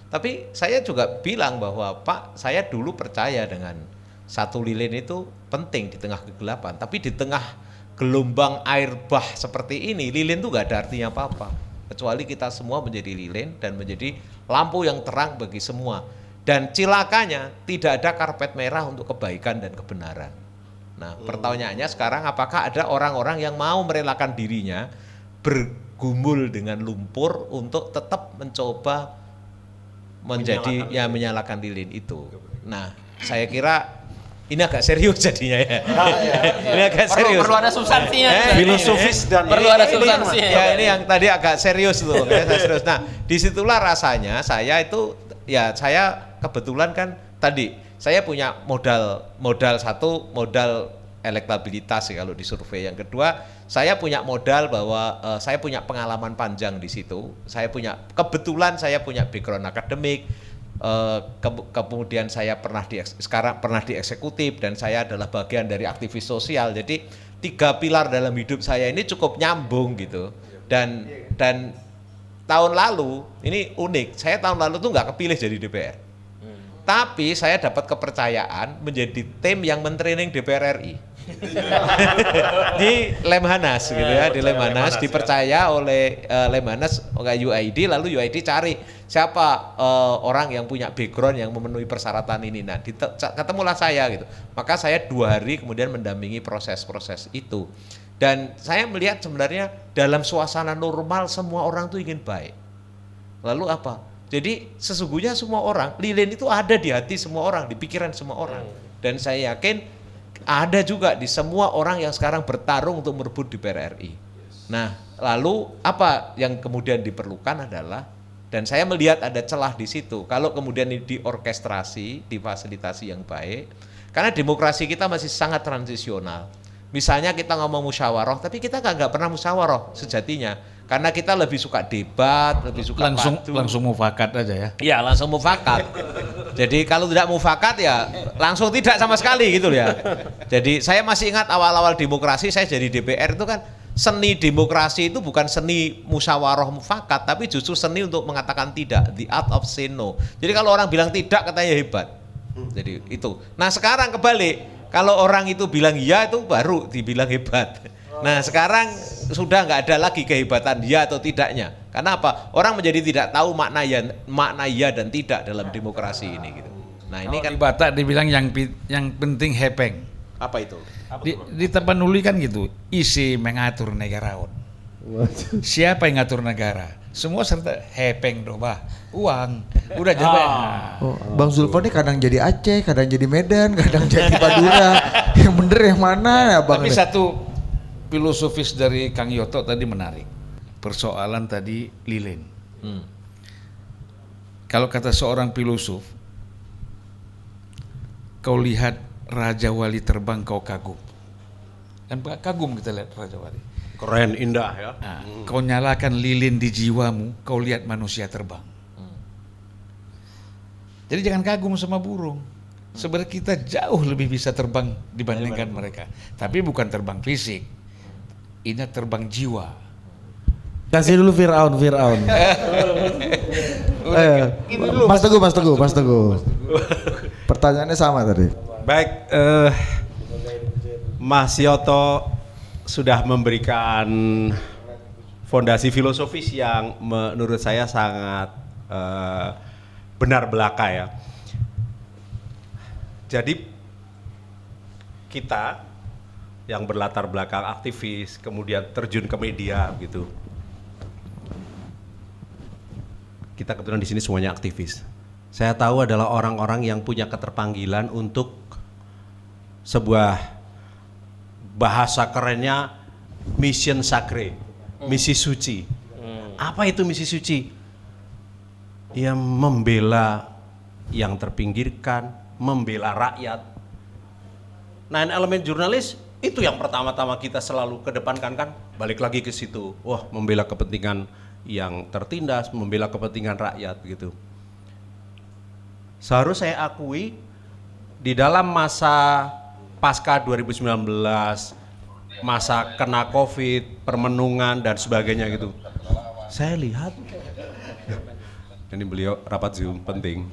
Tapi saya juga bilang bahwa Pak, saya dulu percaya dengan satu lilin itu penting di tengah kegelapan, tapi di tengah gelombang air bah seperti ini, lilin itu gak ada artinya apa-apa. Kecuali kita semua menjadi lilin dan menjadi lampu yang terang bagi semua. Dan cilakanya tidak ada karpet merah untuk kebaikan dan kebenaran. Nah, pertanyaannya sekarang apakah ada orang-orang yang mau merelakan dirinya bergumul dengan lumpur untuk tetap mencoba menjadi menyalakan lilin itu. Nah, saya kira ini agak serius jadinya ya. Ini agak serius. Perlu ada substansinya. Filosofis dan perlu ada substansi. Ya, ini yang tadi agak serius tuh. Serius. Nah, disitulah rasanya saya itu ya saya kebetulan kan tadi saya punya modal satu, modal elektabilitas kalau di survei. Yang kedua, saya punya modal bahwa saya punya pengalaman panjang di situ. Kebetulan saya punya background akademik. Kemudian saya sekarang pernah di eksekutif dan saya adalah bagian dari aktivis sosial. Jadi 3 pilar dalam hidup saya ini cukup nyambung gitu. Dan tahun lalu ini unik. Saya tahun lalu tuh nggak kepilih jadi DPR. Tapi saya dapat kepercayaan menjadi tim yang mentraining DPR RI. Di Lemhanas gitu ya, di Lemhanas dipercaya oleh Lemhanas oleh UID, lalu UID cari siapa orang yang punya background yang memenuhi persyaratan ini. Nah, ketemulah saya gitu. Maka saya 2 hari kemudian mendampingi proses-proses itu. Dan saya melihat sebenarnya dalam suasana normal semua orang tuh ingin baik. Lalu apa? Jadi sesungguhnya semua orang, lilin itu ada di hati semua orang, di pikiran semua orang. Dan saya yakin ada juga di semua orang yang sekarang bertarung untuk merebut DPR RI. Nah, lalu apa yang kemudian diperlukan adalah, dan saya melihat ada celah di situ, kalau kemudian ini diorkestrasi, difasilitasi yang baik, karena demokrasi kita masih sangat transisional. Misalnya kita ngomong musyawarah, tapi kita nggak pernah musyawarah sejatinya, karena kita lebih suka debat, lebih suka langsung mufakat aja ya. Iya, langsung mufakat. Jadi kalau tidak mufakat ya langsung tidak sama sekali gitu ya. Jadi saya masih ingat awal-awal demokrasi saya jadi DPR itu kan seni demokrasi itu bukan seni musyawarah mufakat, tapi justru seni untuk mengatakan tidak, the art of say no. Jadi kalau orang bilang tidak katanya hebat. Jadi itu. Nah, sekarang kebalik. Kalau orang itu bilang iya itu baru dibilang hebat. Nah, sekarang sudah nggak ada lagi kehebatan ya atau tidaknya. Karena apa? Orang menjadi tidak tahu makna ya dan tidak dalam demokrasi ini gitu. Nah, ini kan di Batak dibilang yang penting hepeng. apa itu? Di Tapanuli kan gitu, isi mengatur negarawan. Siapa yang ngatur negara? Semua serta hepeng doba, uang, udah coba. Oh, Bang Zulfan ini kadang jadi Aceh, kadang jadi Medan, kadang jadi Madura. Yang bener yang mana ya Bang? Tapi satu filosofis dari Kang Yoto tadi menarik. Persoalan tadi lilin. Kalau kata seorang filosof, kau lihat Raja Wali terbang kau kagum. Kan kagum kita lihat Raja Wali. Keren, indah ya. Nah, kau nyalakan lilin di jiwamu, kau lihat manusia terbang. Jadi jangan kagum sama burung. Sebenarnya kita jauh lebih bisa terbang dibandingkan mereka. Tapi bukan terbang fisik. Ini terbang jiwa. Kasih dulu Fir'aun. Mas Teguh. Pertanyaannya sama tadi. Baik, Mas Yoto sudah memberikan fondasi filosofis yang menurut saya sangat benar belaka ya. Jadi kita yang berlatar belakang aktivis kemudian terjun ke media gitu. Kita kebetulan di sini semuanya aktivis. Saya tahu adalah orang-orang yang punya keterpanggilan untuk sebuah bahasa kerennya mission sacre, misi suci. Apa itu misi suci? Ya membela yang terpinggirkan, membela rakyat. Nah, elemen jurnalis itu yang pertama-tama kita selalu kedepankan kan, balik lagi ke situ. Wah, membela kepentingan yang tertindas, membela kepentingan rakyat gitu. Seharusnya saya akui di dalam masa pasca 2019 masa kena COVID, permenungan dan sebagainya gitu. Saya lihat ini beliau rapat Zoom penting.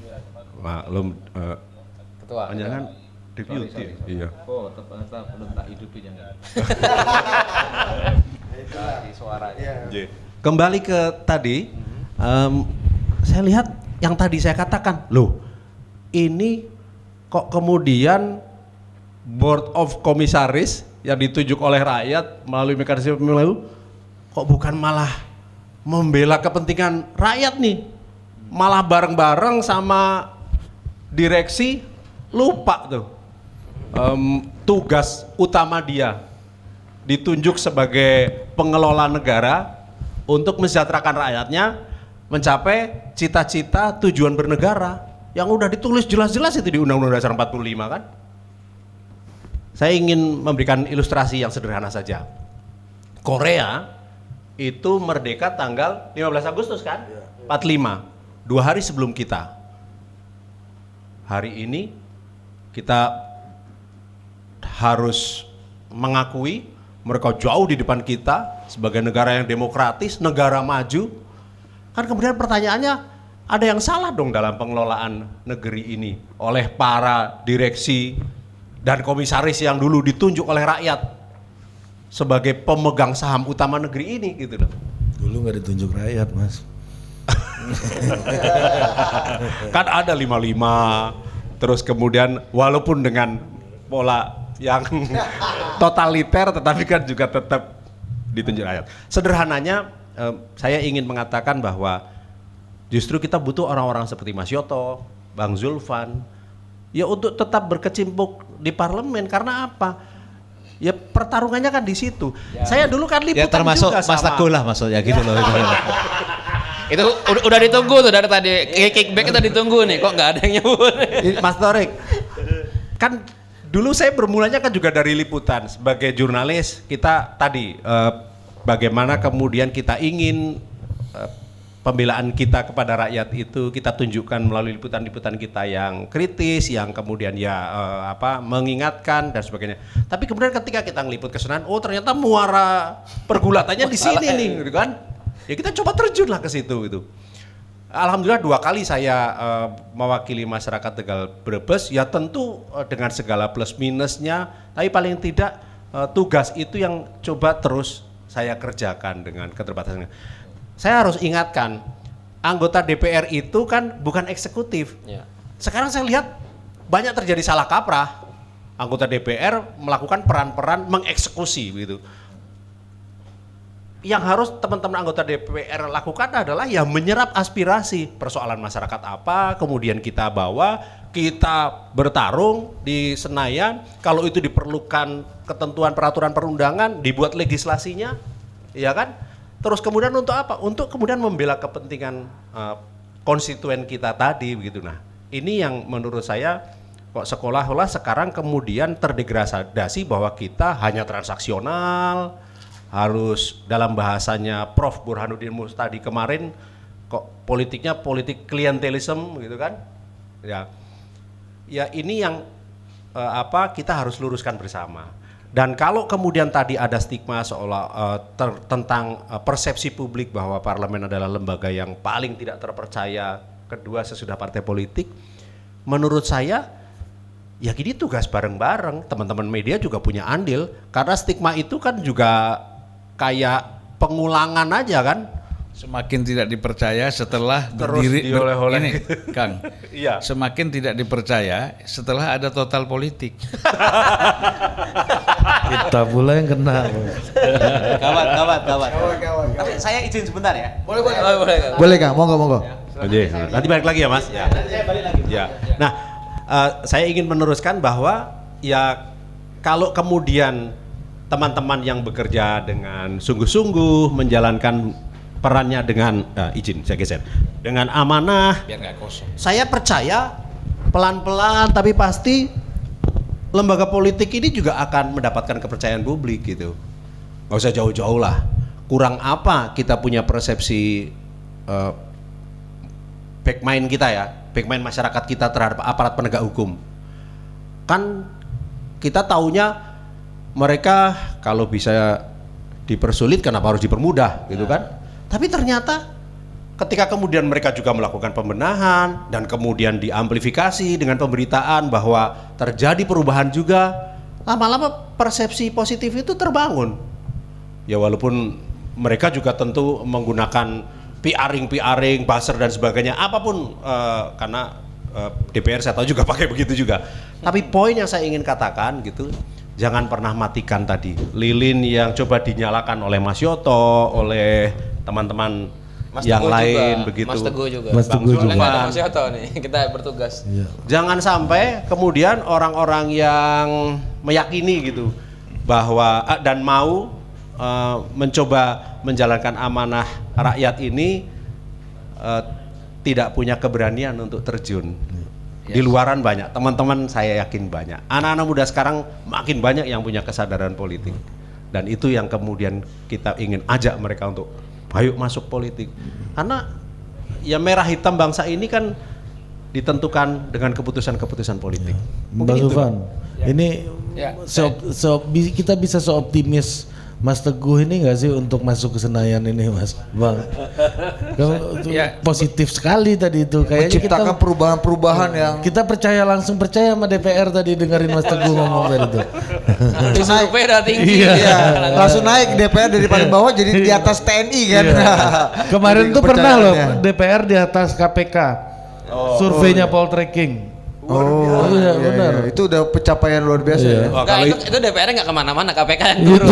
Maklum Ketua. jangan deputy. Iya. Oh, ternyata belum tak hidupin yang suaranya. Kembali ke tadi, saya lihat yang tadi saya katakan, loh ini kok kemudian board of komisaris yang ditunjuk oleh rakyat melalui mekanisme pemilu, kok bukan malah membela kepentingan rakyat nih, malah bareng-bareng sama direksi, lupa tuh tugas utama dia ditunjuk sebagai pengelola negara untuk mensejahterakan rakyatnya, mencapai cita-cita tujuan bernegara yang udah ditulis jelas-jelas itu di Undang-Undang Dasar 45 kan. Saya ingin memberikan ilustrasi yang sederhana saja. Korea itu merdeka tanggal 15 Agustus kan? 45, 2 hari sebelum kita. Hari ini kita harus mengakui mereka jauh di depan kita sebagai negara yang demokratis, negara maju. Kan kemudian pertanyaannya, ada yang salah dong dalam pengelolaan negeri ini oleh para direksi dan komisaris yang dulu ditunjuk oleh rakyat sebagai pemegang saham utama negeri ini gitu loh. Dulu nggak ditunjuk rakyat, Mas. Kan ada 55, terus kemudian walaupun dengan pola yang totaliter tetapi kan juga tetap ditunjuk rakyat. Sederhananya saya ingin mengatakan bahwa justru kita butuh orang-orang seperti Mas Yoto, Bang Zulfan, ya untuk tetap berkecimpung di parlemen. Karena apa? Ya pertarungannya kan di situ. Ya. Saya dulu kan liputan ya termasuk juga Mas Teguh lah maksudnya gitu loh. Itu udah ditunggu tuh dari tadi. Kickback kita ditunggu nih, kok nggak ada yang nyebut. Mas Torik, kan dulu saya bermulanya kan juga dari liputan sebagai jurnalis. Kita tadi bagaimana kemudian kita ingin pembelaan kita kepada rakyat itu kita tunjukkan melalui liputan-liputan kita yang kritis, yang kemudian mengingatkan dan sebagainya. Tapi kemudian ketika kita ngeliput kesenangan, oh ternyata muara pergulatannya di sini nih, gitu kan? Ya kita coba terjun lah ke situ gitu. Alhamdulillah 2 kali saya mewakili masyarakat Tegal Brebes, ya tentu dengan segala plus minusnya, tapi paling tidak tugas itu yang coba terus saya kerjakan dengan keterbatasannya. Saya harus ingatkan, anggota DPR itu kan bukan eksekutif. Ya. Sekarang saya lihat banyak terjadi salah kaprah. Anggota DPR melakukan peran-peran mengeksekusi gitu. Yang harus teman-teman anggota DPR lakukan adalah ya menyerap aspirasi persoalan masyarakat apa, kemudian kita bawa, kita bertarung di Senayan. Kalau itu diperlukan ketentuan peraturan perundangan, dibuat legislasinya, ya kan? Terus kemudian untuk apa? Untuk kemudian membela kepentingan konstituen kita tadi begitu. Nah, ini yang menurut saya kok sekolah-olah sekarang kemudian terdegradasi bahwa kita hanya transaksional, harus dalam bahasanya Prof. Burhanuddin Mustadi kemarin kok politiknya politik klientelisme gitu kan. Ya ini yang kita harus luruskan bersama. Dan kalau kemudian tadi ada stigma seolah tentang persepsi publik bahwa parlemen adalah lembaga yang paling tidak terpercaya, kedua sesudah partai politik, menurut saya ya gini tugas bareng-bareng, teman-teman media juga punya andil, karena stigma itu kan juga kayak pengulangan aja kan. Semakin tidak dipercaya setelah terus berdiri dioleh-oleh. ini, Kang. Iya. Semakin tidak dipercaya setelah ada total politik. Kita pula yang kena. Gawat. Tapi saya izin sebentar ya. Boleh Kang, monggo. Nanti balik lagi ya Mas. Ya. Saya balik lagi. Ya. Nah, saya ingin meneruskan bahwa ya kalau kemudian teman-teman yang bekerja dengan sungguh-sungguh menjalankan perannya dengan izin saya geser dengan amanah, Biar nggak kosong. saya percaya pelan-pelan tapi pasti lembaga politik ini juga akan mendapatkan kepercayaan publik gitu. Nggak usah jauh-jauh lah. Kurang apa kita punya persepsi backmind kita ya, backmind masyarakat kita terhadap aparat penegak hukum. Kan kita taunya mereka kalau bisa dipersulit kenapa harus dipermudah gitu kan? Tapi ternyata ketika kemudian mereka juga melakukan pembenahan dan kemudian diamplifikasi dengan pemberitaan bahwa terjadi perubahan juga, lama-lama persepsi positif itu terbangun. Ya walaupun mereka juga tentu menggunakan PR-ing, buzzer dan sebagainya, apapun karena DPR saya tahu juga pakai begitu juga. Tapi poin yang saya ingin katakan gitu, jangan pernah matikan tadi lilin yang coba dinyalakan oleh Mas Yoto, oleh teman-teman Mas yang Teguh lain juga, begitu. Mas Teguh juga. Mas Teguh Soalnya juga. nggak ada Mas Yoto nih, kita bertugas. Jangan sampai kemudian orang-orang yang meyakini gitu bahwa dan mau mencoba menjalankan amanah rakyat ini tidak punya keberanian untuk terjun. Di luaran banyak, teman-teman saya yakin banyak. Anak-anak muda sekarang makin banyak yang punya kesadaran politik. Dan itu yang kemudian kita ingin ajak mereka untuk ayo masuk politik. Karena ya merah hitam bangsa ini kan ditentukan dengan keputusan-keputusan politik. Mbak Zulfan, ini Ya, kita bisa seoptimis Mas Teguh ini nggak sih untuk masuk ke Senayan ini, Mas Bang? Kamu tuh Ya. positif sekali tadi itu, kayaknya Menciptakan perubahan-perubahan yang kita langsung percaya sama DPR tadi dengerin Mas Teguh ngomong tadi itu. Di survei udah tinggi. iya, langsung naik DPR dari paling bawah jadi di atas TNI kan. Kemarin Jadi tuh pernah loh kepercayaannya. DPR di atas KPK. Surveinya Poltreking. Oh iya, iya, benar. iya. Itu udah pencapaian luar biasa ya. Wah, Enggak, kalau itu DPR-nya nggak kemana-mana, KPK yang Gitu. turun.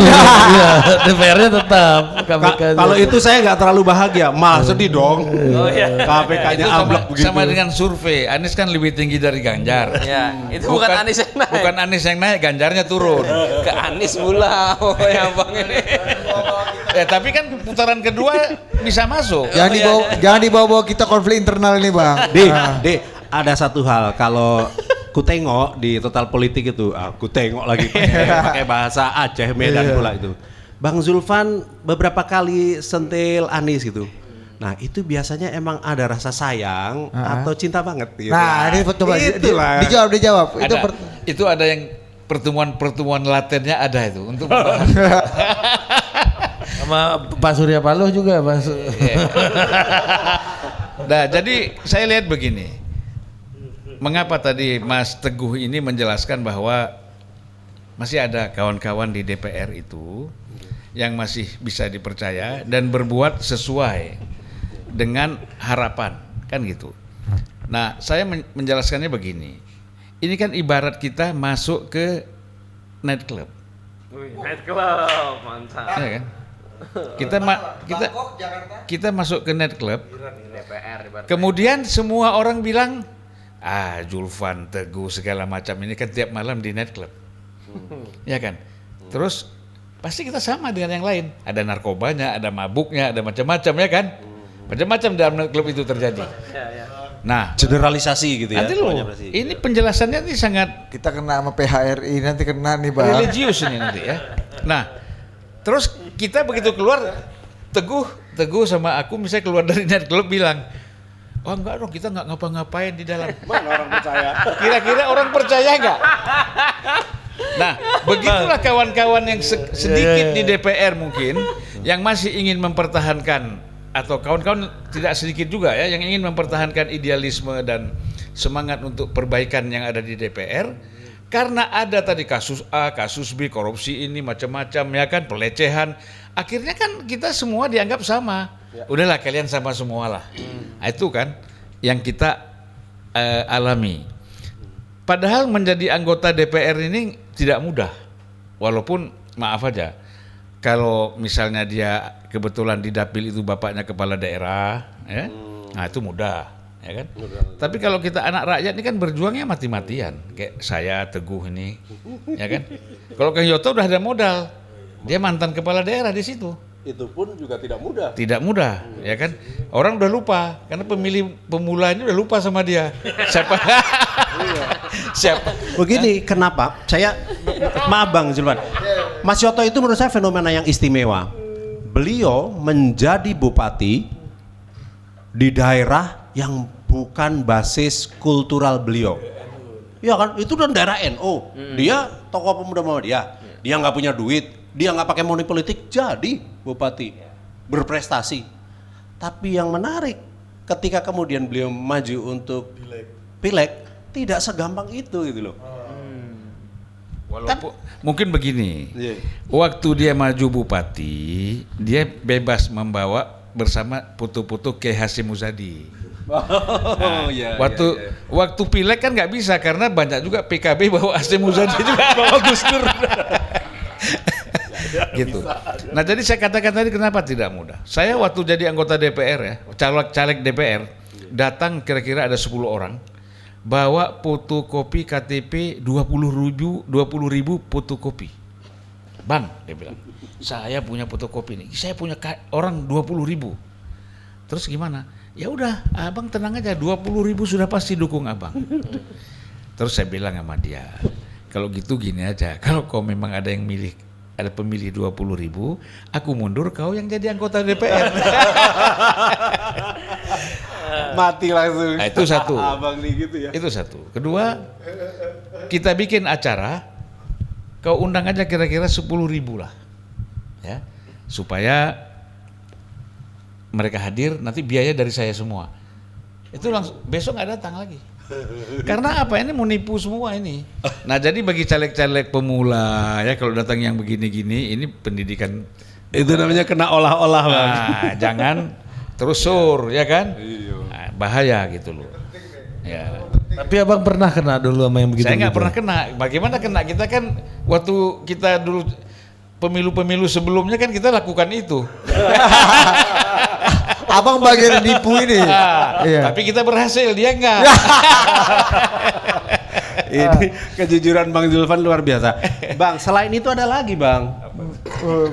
Iya, DPR-nya tetap KPK. kalau itu saya nggak terlalu bahagia, malah sedih dong. Oh iya. KPK-nya Itu sama, amblek begitu. sama dengan survei. Anies kan lebih tinggi dari Ganjar. Ya, itu bukan Anies yang naik. Bukan Anies yang naik, Ganjarnya turun. Ke Anies mula. Oh, yang Bang ini. Ya tapi kan putaran kedua bisa masuk. Jangan dibawa kita konflik internal ini, Bang. Dek, ada satu hal kalau ku tengok di total politik itu, aku tengok lagi pakai bahasa Aceh Medan pula itu. Bang Zulfan beberapa kali sentil Anies gitu. Nah itu biasanya emang ada rasa sayang atau cinta banget gitu. Nah, ini coba Itulah. dijawab. Itu Ada, itu ada yang pertemuan latennya ada itu untuk membahas. sama Pak Surya Paloh juga, Mas. Nah, jadi saya lihat begini. Mengapa tadi Mas Teguh ini menjelaskan bahwa masih ada kawan-kawan di DPR itu yang masih bisa dipercaya dan berbuat sesuai dengan harapan, kan gitu. Nah, saya menjelaskannya begini. Ini kan ibarat kita masuk ke nightclub. Nightclub, mantap. Ya kan? Kita masuk ke nightclub. DPR. Kemudian semua orang bilang, Zulfan, Teguh segala macam ini kan tiap malam di nightclub. Ya kan? Terus pasti kita sama dengan yang lain. Ada narkobanya, ada mabuknya, ada macam-macam ya kan? Macam-macam dalam nightclub itu terjadi. Nah, Generalisasi gitu ya. nanti loh, ini penjelasannya ini sangat kita kena sama PHRI, nanti kena nih, Bang. religius ini nanti ya. Nah, terus kita begitu keluar, Teguh sama aku misalnya keluar dari nightclub bilang, oh enggak dong, kita nggak ngapa-ngapain di dalam. Mana orang percaya? Kira-kira orang percaya nggak? Nah, begitulah kawan-kawan yang sedikit di DPR mungkin yang masih ingin mempertahankan, atau kawan-kawan tidak sedikit juga ya yang ingin mempertahankan idealisme dan semangat untuk perbaikan yang ada di DPR, karena ada tadi kasus A, kasus B, korupsi ini macam-macam ya kan, pelecehan. Akhirnya kan kita semua dianggap sama. Udahlah kalian sama semua lah. Nah, itu kan yang kita alami. Padahal menjadi anggota DPR ini tidak mudah. Walaupun maaf aja, kalau misalnya dia kebetulan di dapil itu bapaknya kepala daerah, ya, nah itu mudah, ya kan. Tapi kalau kita anak rakyat ini kan berjuangnya mati-matian, kayak saya Teguh ini, ya kan. Kalau Kang Yoto udah ada modal, dia mantan kepala daerah di situ. Itu pun juga tidak mudah. Tidak mudah, ya kan. Orang udah lupa, karena pemilih pemula ini udah lupa sama dia. Siapa? Begini, kenapa? Saya maaf Bang Zulfan. Mas Yoto itu menurut saya fenomena yang istimewa. Beliau menjadi bupati di daerah yang bukan basis kultural beliau. Ya kan, itu dan daerah NU. Dia tokoh pemuda Muhammadiyah. Dia nggak punya duit, dia nggak pakai money politik jadi bupati berprestasi. Tapi yang menarik ketika kemudian beliau maju untuk pileg tidak segampang itu gitu loh. Walaupun mungkin begini, Iya. waktu dia maju bupati, dia bebas membawa bersama foto-foto Kiai Hasyim Muzadi. Iya. Waktu pileg kan nggak bisa karena banyak juga PKB bawa Hasyim Muzadi juga bawa Gus Dur. Gitu. Nah jadi saya katakan tadi kenapa tidak mudah. Saya waktu jadi anggota DPR ya, caleg DPR, datang kira-kira ada 10 orang, bawa fotokopi KTP 20.000 fotokopi. Bang, dia bilang, saya punya fotokopi nih, saya punya orang 20.000. Terus gimana? Ya udah, abang tenang aja, 20.000 sudah pasti dukung abang. Terus saya bilang sama dia, kalau gitu gini aja, kalau kau memang ada yang milih, ada pemilih 20.000, aku mundur, kau yang jadi anggota DPR. Mati langsung. Nah, itu satu. Abang nih gitu ya. Itu satu. Kedua, kita bikin acara, kau undang aja kira-kira 10.000 lah, ya, supaya mereka hadir. Nanti biaya dari saya semua. Itu langsung besok nggak datang lagi. Karena apa, ini mau nipu semua ini. Nah jadi bagi caleg-caleg pemula ya, kalau datang yang begini-gini, ini pendidikan. Itu namanya kena olah-olah, Bang. Nah, jangan terus sur, ya kan? Nah, bahaya gitu loh. Ya. Tapi abang pernah kena dulu sama yang begitu? Saya nggak pernah kena. Bagaimana kena? Kita kan waktu kita dulu pemilu-pemilu sebelumnya kan kita lakukan itu. Abang bagian nipu ini. Nah, Iya. Tapi kita berhasil, dia enggak. Ini kejujuran Bang Zulfan luar biasa. Bang, selain itu ada lagi, Bang.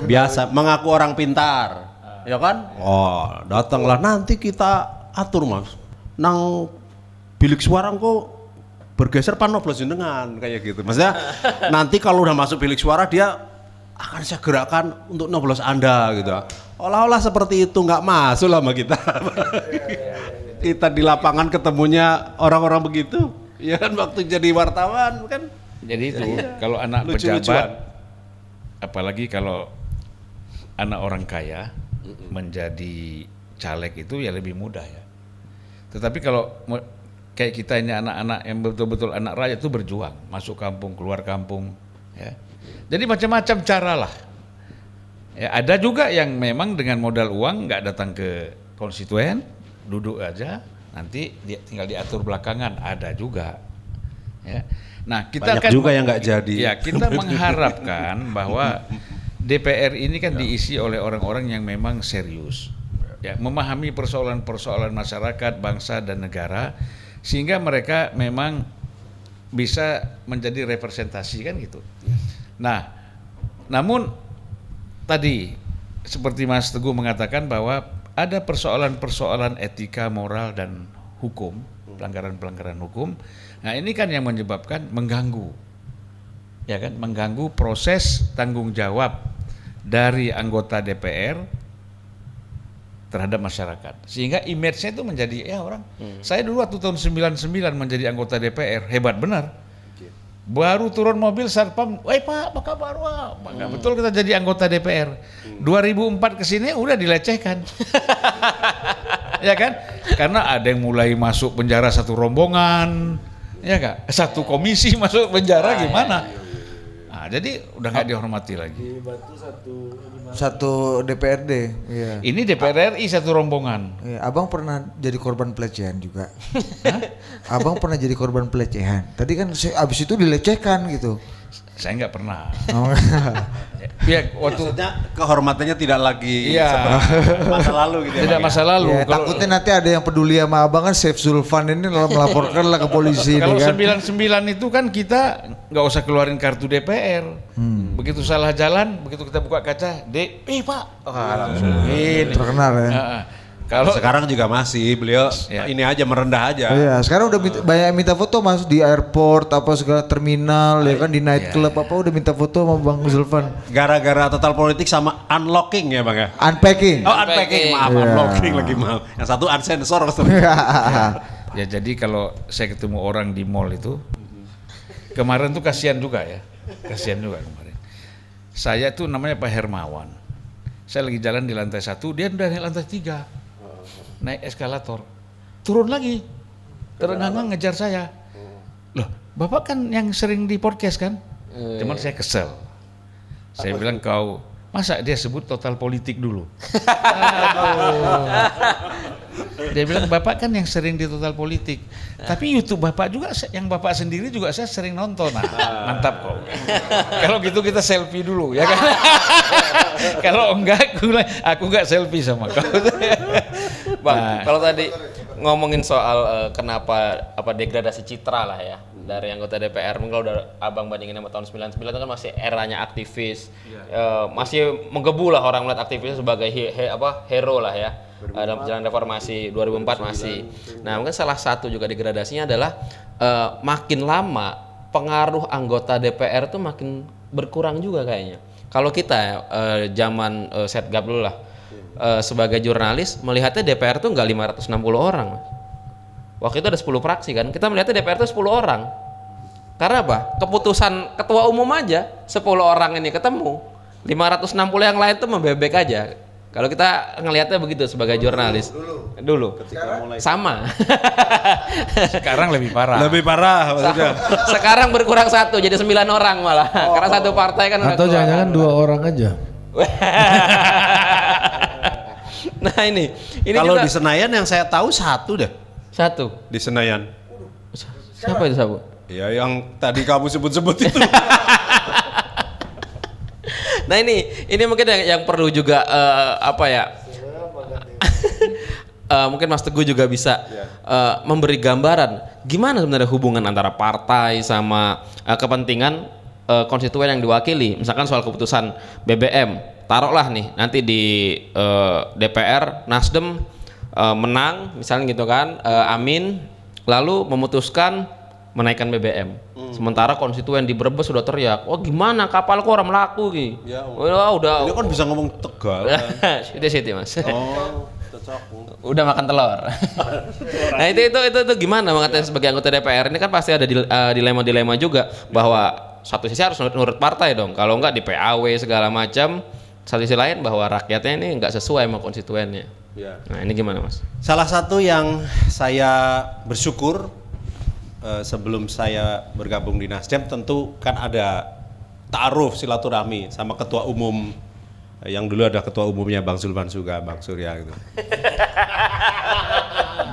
Biasa mengaku orang pintar. Ya kan? Oh, datanglah nanti kita atur, Mas. Nang bilik suara kok bergeser panoblos jenengan kayak gitu. Maksudnya nanti kalau udah masuk bilik suara dia akan saya gerakkan untuk noblos Anda gitu. Olah-olah seperti itu, nggak masuk lah sama kita. Kita di lapangan ketemunya orang-orang begitu. Ya kan waktu jadi wartawan kan. Jadi itu kalau anak Lucu-lucuan. pejabat, apalagi kalau anak orang kaya menjadi caleg itu ya lebih mudah ya. Tetapi kalau kayak kita ini anak-anak yang betul-betul anak rakyat itu berjuang, masuk kampung, keluar kampung, ya. Jadi macam-macam cara lah. Ya, ada juga yang memang dengan modal uang nggak datang ke konstituen, duduk aja, nanti dia tinggal diatur belakangan, ada juga. Ya. Nah, kita Banyak kan juga yang nggak jadi. Ya, kita mengharapkan bahwa DPR ini kan diisi oleh orang-orang yang memang serius. Ya, memahami persoalan-persoalan masyarakat, bangsa dan negara, sehingga mereka memang bisa menjadi representasi kan gitu. Nah, namun tadi seperti Mas Teguh mengatakan bahwa ada persoalan-persoalan etika, moral dan hukum, pelanggaran-pelanggaran hukum. Nah, ini kan yang menyebabkan mengganggu. Ya kan, mengganggu proses tanggung jawab dari anggota DPR terhadap masyarakat. Sehingga image-nya itu menjadi ya orang. Saya dulu waktu tahun 99 menjadi anggota DPR, hebat benar. Baru turun mobil satpam, "Woi Pak, apa kabar?" Wah, nggak betul kita jadi anggota DPR. 2004 ke sini udah dilecehkan. Ya kan? Karena ada yang mulai masuk penjara satu rombongan, ya enggak? Satu komisi masuk penjara gimana? Nah, jadi udah nggak dihormati lagi. Satu DPRD. Iya. Ini DPR RI satu rombongan. Iya, abang pernah jadi korban pelecehan juga. Abang pernah jadi korban pelecehan. Tadi kan abis itu dilecehkan gitu. Saya nggak pernah. Oh. Ya, waktu Maksudnya kehormatannya tidak lagi Iya. seperti masa lalu gitu ya. tidak Bang, ya? masa lalu. Ya, takutnya nanti ada yang peduli sama abang kan Saif Zulfan ini melaporkan lah ke polisi Kalau ini kan. 99 itu kan kita nggak usah keluarin kartu DPR. Begitu salah jalan, begitu kita buka kaca, Pak, langsung ini. Terkenal ya. Kalau Sekarang juga masih beliau Ya. ini aja merendah aja. Iya, sekarang udah banyak yang minta foto mas di airport apa segala terminal ya kan di night club apa udah minta foto sama Bang Zulfan. Gara-gara total politik sama unlocking ya Bang ya. Unpacking. Oh unpacking, maaf Iya. unlocking lagi maaf. Yang satu unsensor. ya jadi kalau saya ketemu orang di mall itu kemarin tuh kasihan juga ya, kasihan juga kemarin. Saya itu namanya Pak Hermawan. Saya lagi jalan di lantai 1, dia udah naik lantai 3. Naik eskalator. Turun lagi. Terengah-engah ngejar saya. Loh, Bapak kan yang sering di podcast kan? Cuman saya kesel. Saya bilang, kau masa dia sebut total politik dulu? Dia bilang, Bapak kan yang sering di total politik. Tapi YouTube Bapak juga, yang Bapak sendiri juga saya sering nonton. Nah, mantap kok. Kalau gitu kita selfie dulu, ya kan? Kalau enggak, aku enggak selfie sama kau. Bang, kalau tadi ngomongin soal kenapa degradasi citra lah ya dari anggota DPR, mungkin kalau udah abang bandingin sama tahun 99 itu kan masih eranya aktivis, masih menggebu lah orang melihat aktivis sebagai hero lah ya dalam perjalanan reformasi 2004 masih. Nah mungkin salah satu juga degradasinya adalah makin lama pengaruh anggota DPR itu makin berkurang juga kayaknya. Kalau kita zaman Setgap dulu lah. Sebagai jurnalis melihatnya DPR tuh nggak 560 orang. Waktu itu ada 10 fraksi kan, kita melihatnya DPR tuh 10 orang. Karena apa? Keputusan ketua umum aja 10 orang ini ketemu, 560 yang lain tuh membebek aja. Kalau kita ngelihatnya begitu sebagai jurnalis dulu. Sama. Sekarang lebih parah. Lebih parah maksudnya. Sekarang berkurang 1 jadi 9 orang malah. Karena satu partai kan Atau jangan-jangan 2 orang aja. Nah ini Kalau juga di Senayan yang saya tahu 1 deh. 1 Di Senayan. siapa itu Sabu? Ya yang tadi kamu sebut-sebut itu. Nah ini mungkin yang perlu juga mungkin Mas Teguh juga bisa memberi gambaran gimana sebenarnya hubungan antara partai sama kepentingan konstituen yang diwakili. Misalkan soal keputusan BBM, taruhlah nih nanti di DPR Nasdem menang misalnya gitu kan, Amin lalu memutuskan menaikkan BBM. Sementara konstituen di Brebes sudah teriak, wah gimana kapal kok orang melaku ki? Ya, udah. Dia kan bisa ngomong Tegal. Siti Mas. Oh, cocok. Udah makan telur. Nah itu gimana mengatakan sebagai anggota DPR ini kan pasti ada dilema-dilema juga bahwa satu sisi harus nurut partai dong, kalau enggak di PAW segala macam. Satu sisi lain bahwa rakyatnya ini enggak sesuai sama konstituennya. Ya. Nah ini gimana Mas? Salah satu yang saya bersyukur sebelum saya bergabung di Nasdem tentu kan ada ta'aruf silaturahmi sama ketua umum yang dulu ada ketua umumnya Bang Zulfan juga, Bang Surya gitu.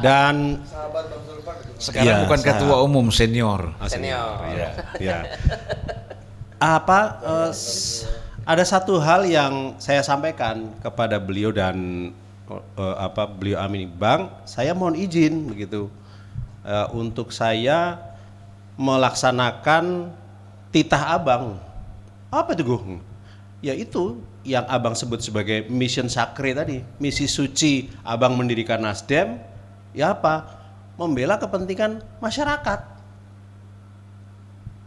Dan Sekarang bukan ketua umum, senior. Senior. Ya. Ada satu hal yang saya sampaikan kepada beliau dan beliau Amin, Bang, saya mohon izin begitu untuk saya melaksanakan titah Abang. Apa itu, Gung? Yaitu yang Abang sebut sebagai mission sacred tadi, misi suci Abang mendirikan Nasdem, ya apa? Membela kepentingan masyarakat.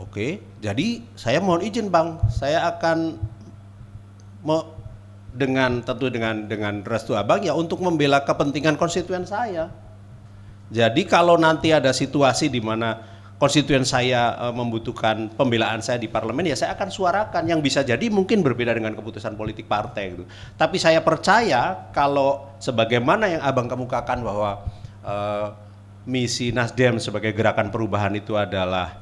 Oke, jadi saya mohon izin Bang, saya akan dengan restu Abang ya untuk membela kepentingan konstituen saya. Jadi kalau nanti ada situasi di mana konstituen saya membutuhkan pembelaan saya di parlemen, ya saya akan suarakan, yang bisa jadi mungkin berbeda dengan keputusan politik partai gitu. Tapi saya percaya kalau sebagaimana yang Abang kemukakan bahwa misi Nasdem sebagai gerakan perubahan itu adalah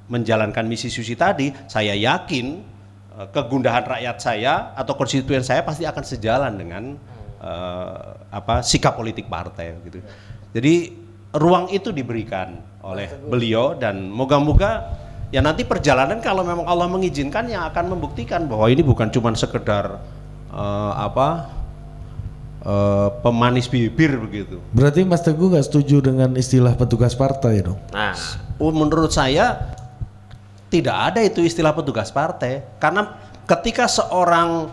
menjalankan misi suci tadi, saya yakin kegundahan rakyat saya atau konstituen saya pasti akan sejalan dengan sikap politik partai gitu. Jadi ruang itu diberikan oleh beliau dan moga-moga ya nanti perjalanan kalau memang Allah mengizinkan yang akan membuktikan bahwa ini bukan cuma sekedar pemanis bibir begitu. Berarti Mas Teguh nggak setuju dengan istilah petugas partai dong? Nah, Menurut saya tidak ada itu istilah petugas partai, karena ketika seorang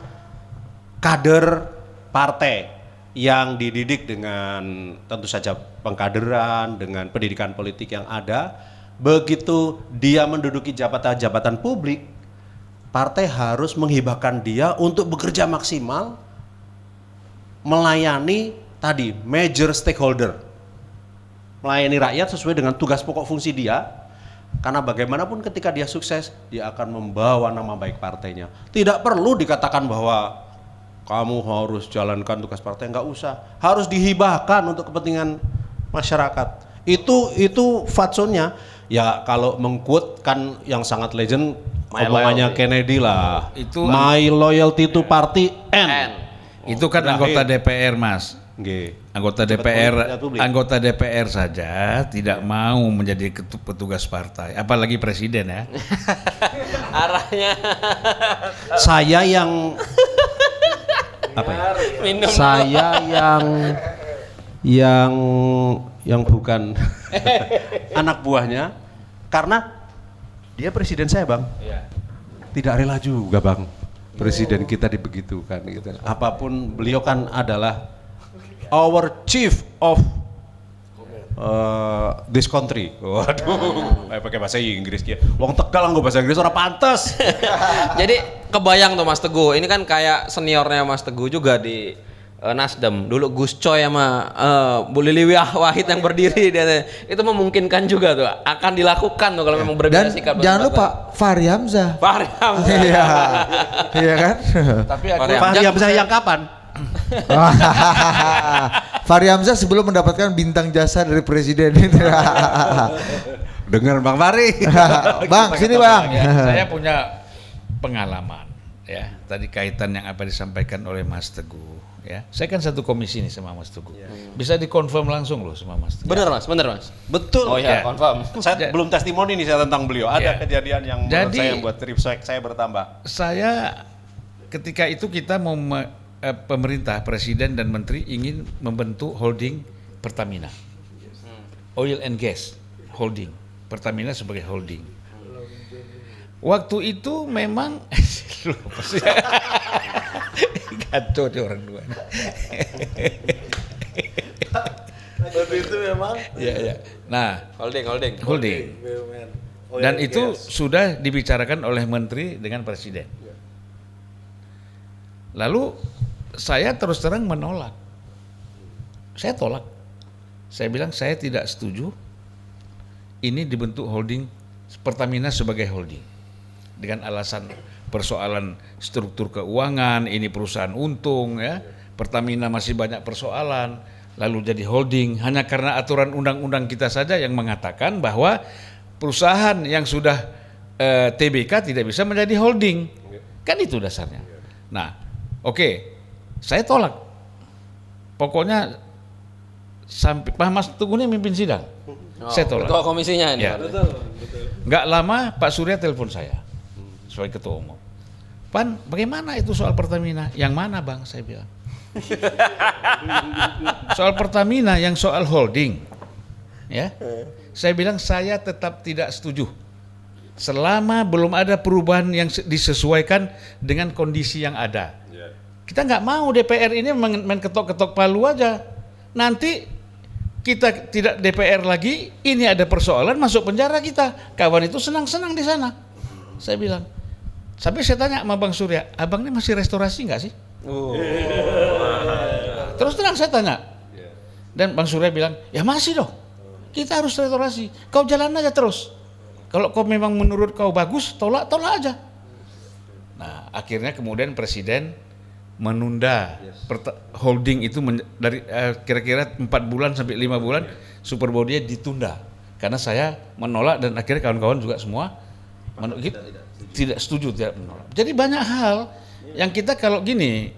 kader partai yang dididik dengan tentu saja pengkaderan, dengan pendidikan politik yang ada, begitu dia menduduki jabatan-jabatan publik, partai harus menghibahkan dia untuk bekerja maksimal melayani tadi major stakeholder, melayani rakyat sesuai dengan tugas pokok fungsi dia. Karena bagaimanapun ketika dia sukses, dia akan membawa nama baik partainya. Tidak perlu dikatakan bahwa kamu harus jalankan tugas partai, nggak usah. Harus dihibahkan untuk kepentingan masyarakat. Itu fatsonnya. Ya kalau mengquote kan yang sangat legend, omongannya Kennedy lah. Itu My loyalty to party and. Itu kan anggota DPR, Mas. Nggih. Anggota DPR saja tidak mau menjadi petugas partai, apalagi presiden ya. Arahnya Saya yang apa ya? minum. Saya yang bukan anak buahnya, karena dia presiden saya, Bang. Tidak rela juga, Bang, presiden kita dibegitukan gitu. Apapun beliau kan adalah our chief of this country. Waduh, pakai bahasa Inggris ya. Wong Tegal nggak bahasa Inggris orang pantas. Jadi kebayang tuh Mas Teguh, ini kan kayak seniornya Mas Teguh juga di Nasdem. Dulu Gus Coy sama Bu Lili Wahid yang berdiri, itu memungkinkan juga tuh, akan dilakukan tuh kalau memang berbeda Dan sikap. jangan lupa Fahri Hamzah. Fahri Hamzah. Iya. Iya kan? Tapi aku Fahri Hamzah yang kapan? Fahri Hamzah sebelum mendapatkan bintang jasa dari presiden. Dengar Bang Fahri. Bang, sini Bang. ya, saya punya pengalaman ya. Tadi kaitan yang apa disampaikan oleh Mas Teguh ya. Saya kan satu komisi nih sama Mas Teguh. Bisa dikonfirm langsung loh sama Mas Teguh. Bener Mas, bener Mas. Betul. Oh ya, Ya. confirm. Saya belum testimoni nih saya tentang beliau. Ada Ya. kejadian yang menurut Jadi- saya membuat respect saya bertambah. Saya ketika itu kita mau pemerintah, presiden dan menteri ingin membentuk holding Pertamina. Oil and Gas Holding. Pertamina sebagai holding. Waktu itu memang kacau nih orang dua. Waktu itu memang Ya. Nah, Holding. dan itu sudah dibicarakan oleh menteri dengan presiden. Lalu saya terus terang menolak. Saya tolak. Saya bilang saya tidak setuju ini dibentuk holding Pertamina sebagai holding. Dengan alasan persoalan struktur keuangan, ini perusahaan untung ya. Pertamina masih banyak persoalan, lalu jadi holding hanya karena aturan undang-undang kita saja yang mengatakan bahwa perusahaan yang sudah TBK tidak bisa menjadi holding. Kan itu dasarnya. Nah, oke. Saya tolak. Pokoknya sampai Pak Mas Teguh ini mimpin sidang. Saya tolak. Ketua komisinya ini. Ya. Nggak lama Pak Surya telepon saya sebagai ketua umum. Pan, bagaimana itu soal Pertamina? Yang mana Bang? Saya bilang. Soal Pertamina yang soal holding. Ya. Saya bilang saya tetap tidak setuju. Selama belum ada perubahan yang disesuaikan dengan kondisi yang ada. Kita nggak mau DPR ini main ketok-ketok palu aja. Nanti kita tidak DPR lagi, ini ada persoalan masuk penjara kita. Kawan itu senang-senang di sana. Saya bilang. Sampai saya tanya sama Bang Surya, abang ini masih restorasi nggak sih? Terus terang saya tanya. Dan Bang Surya bilang, ya masih dong. Kita harus restorasi. Kau jalan aja terus. Kalau kau memang menurut kau bagus, tolak aja. Nah, akhirnya kemudian Presiden menunda holding itu dari kira-kira 4 bulan sampai 5 bulan, super body ditunda. Karena saya menolak dan akhirnya kawan-kawan juga semua tidak setuju, tidak menolak. Jadi banyak hal yang kita kalau gini,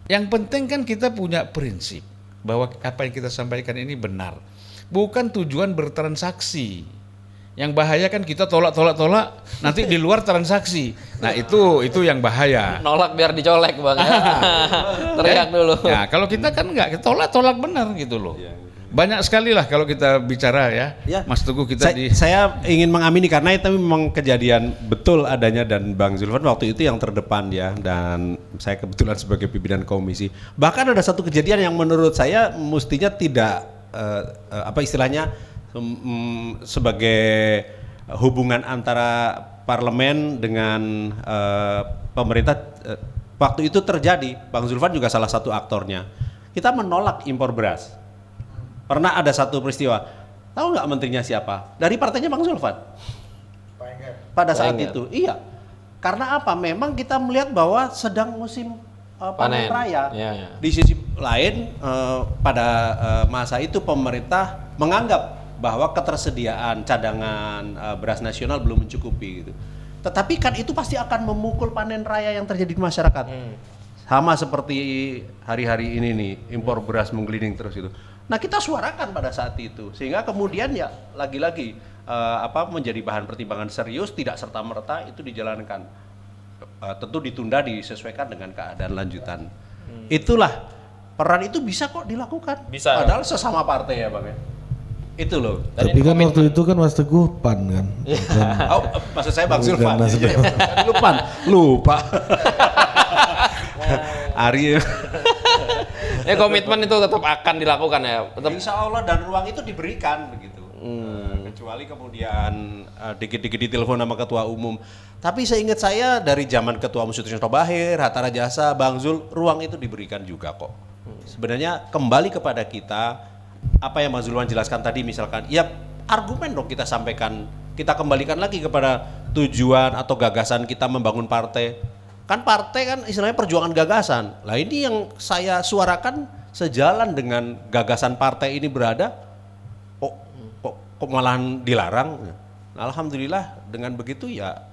yang penting kan kita punya prinsip bahwa apa yang kita sampaikan ini benar. Bukan tujuan bertransaksi. Yang bahaya kan kita tolak, nanti di luar transaksi. Nah itu yang bahaya. Nolak biar dicolek Bang ya. Teriak dulu. Nah kalau kita kan enggak, kita tolak benar gitu loh. Banyak sekali lah kalau kita bicara ya. Mas Teguh kita saya ingin mengamini karena itu memang kejadian betul adanya dan Bang Zulfan waktu itu yang terdepan ya, dan saya kebetulan sebagai pimpinan komisi. Bahkan ada satu kejadian yang menurut saya mestinya tidak apa istilahnya sebagai hubungan antara parlemen dengan pemerintah. Waktu itu terjadi, Bang Zulfan juga salah satu aktornya. Kita menolak impor beras. Pernah ada satu peristiwa, tahu nggak menterinya siapa? Dari partainya Bang Zulfan. pada saat Saya ingat. itu. Iya. Karena apa? Memang kita melihat bahwa sedang musim panen Panen. raya. Iya, iya. Di sisi lain pada masa itu pemerintah menganggap bahwa ketersediaan cadangan beras nasional belum mencukupi gitu. Tetapi kan itu pasti akan memukul panen raya yang terjadi di masyarakat. Sama seperti hari-hari ini nih, impor beras menggelinding terus itu. Nah, kita suarakan pada saat itu sehingga kemudian ya lagi-lagi menjadi bahan pertimbangan serius, tidak serta-merta itu dijalankan. Tentu ditunda disesuaikan dengan keadaan lanjutan. Itulah peran itu bisa kok dilakukan. Bisa. Padahal sesama partai ya, Bang ya. Itu loh. Tapi kan waktu itu kan Mas Teguh PAN kan. Oh, maksud saya Bang Bukan Zulfan. Nasdem. Lupa. Ari. Komitmen itu tetap akan dilakukan ya. Tetap. Insya Allah dan ruang itu diberikan begitu. Kecuali kemudian dikit-dikit ditelepon sama ketua umum. Tapi seingat saya dari zaman ketua umum Sutrisno Tobahir, Hatta Rajasa, Bang Zul, ruang itu diberikan juga kok. Sebenarnya kembali kepada kita, apa yang Bang Zulwan jelaskan tadi misalkan, ya argumen dong kita sampaikan, kita kembalikan lagi kepada tujuan atau gagasan kita membangun partai. Kan partai kan istilahnya perjuangan gagasan. Lah ini yang saya suarakan sejalan dengan gagasan partai ini berada, kok malahan dilarang. Nah, alhamdulillah dengan begitu ya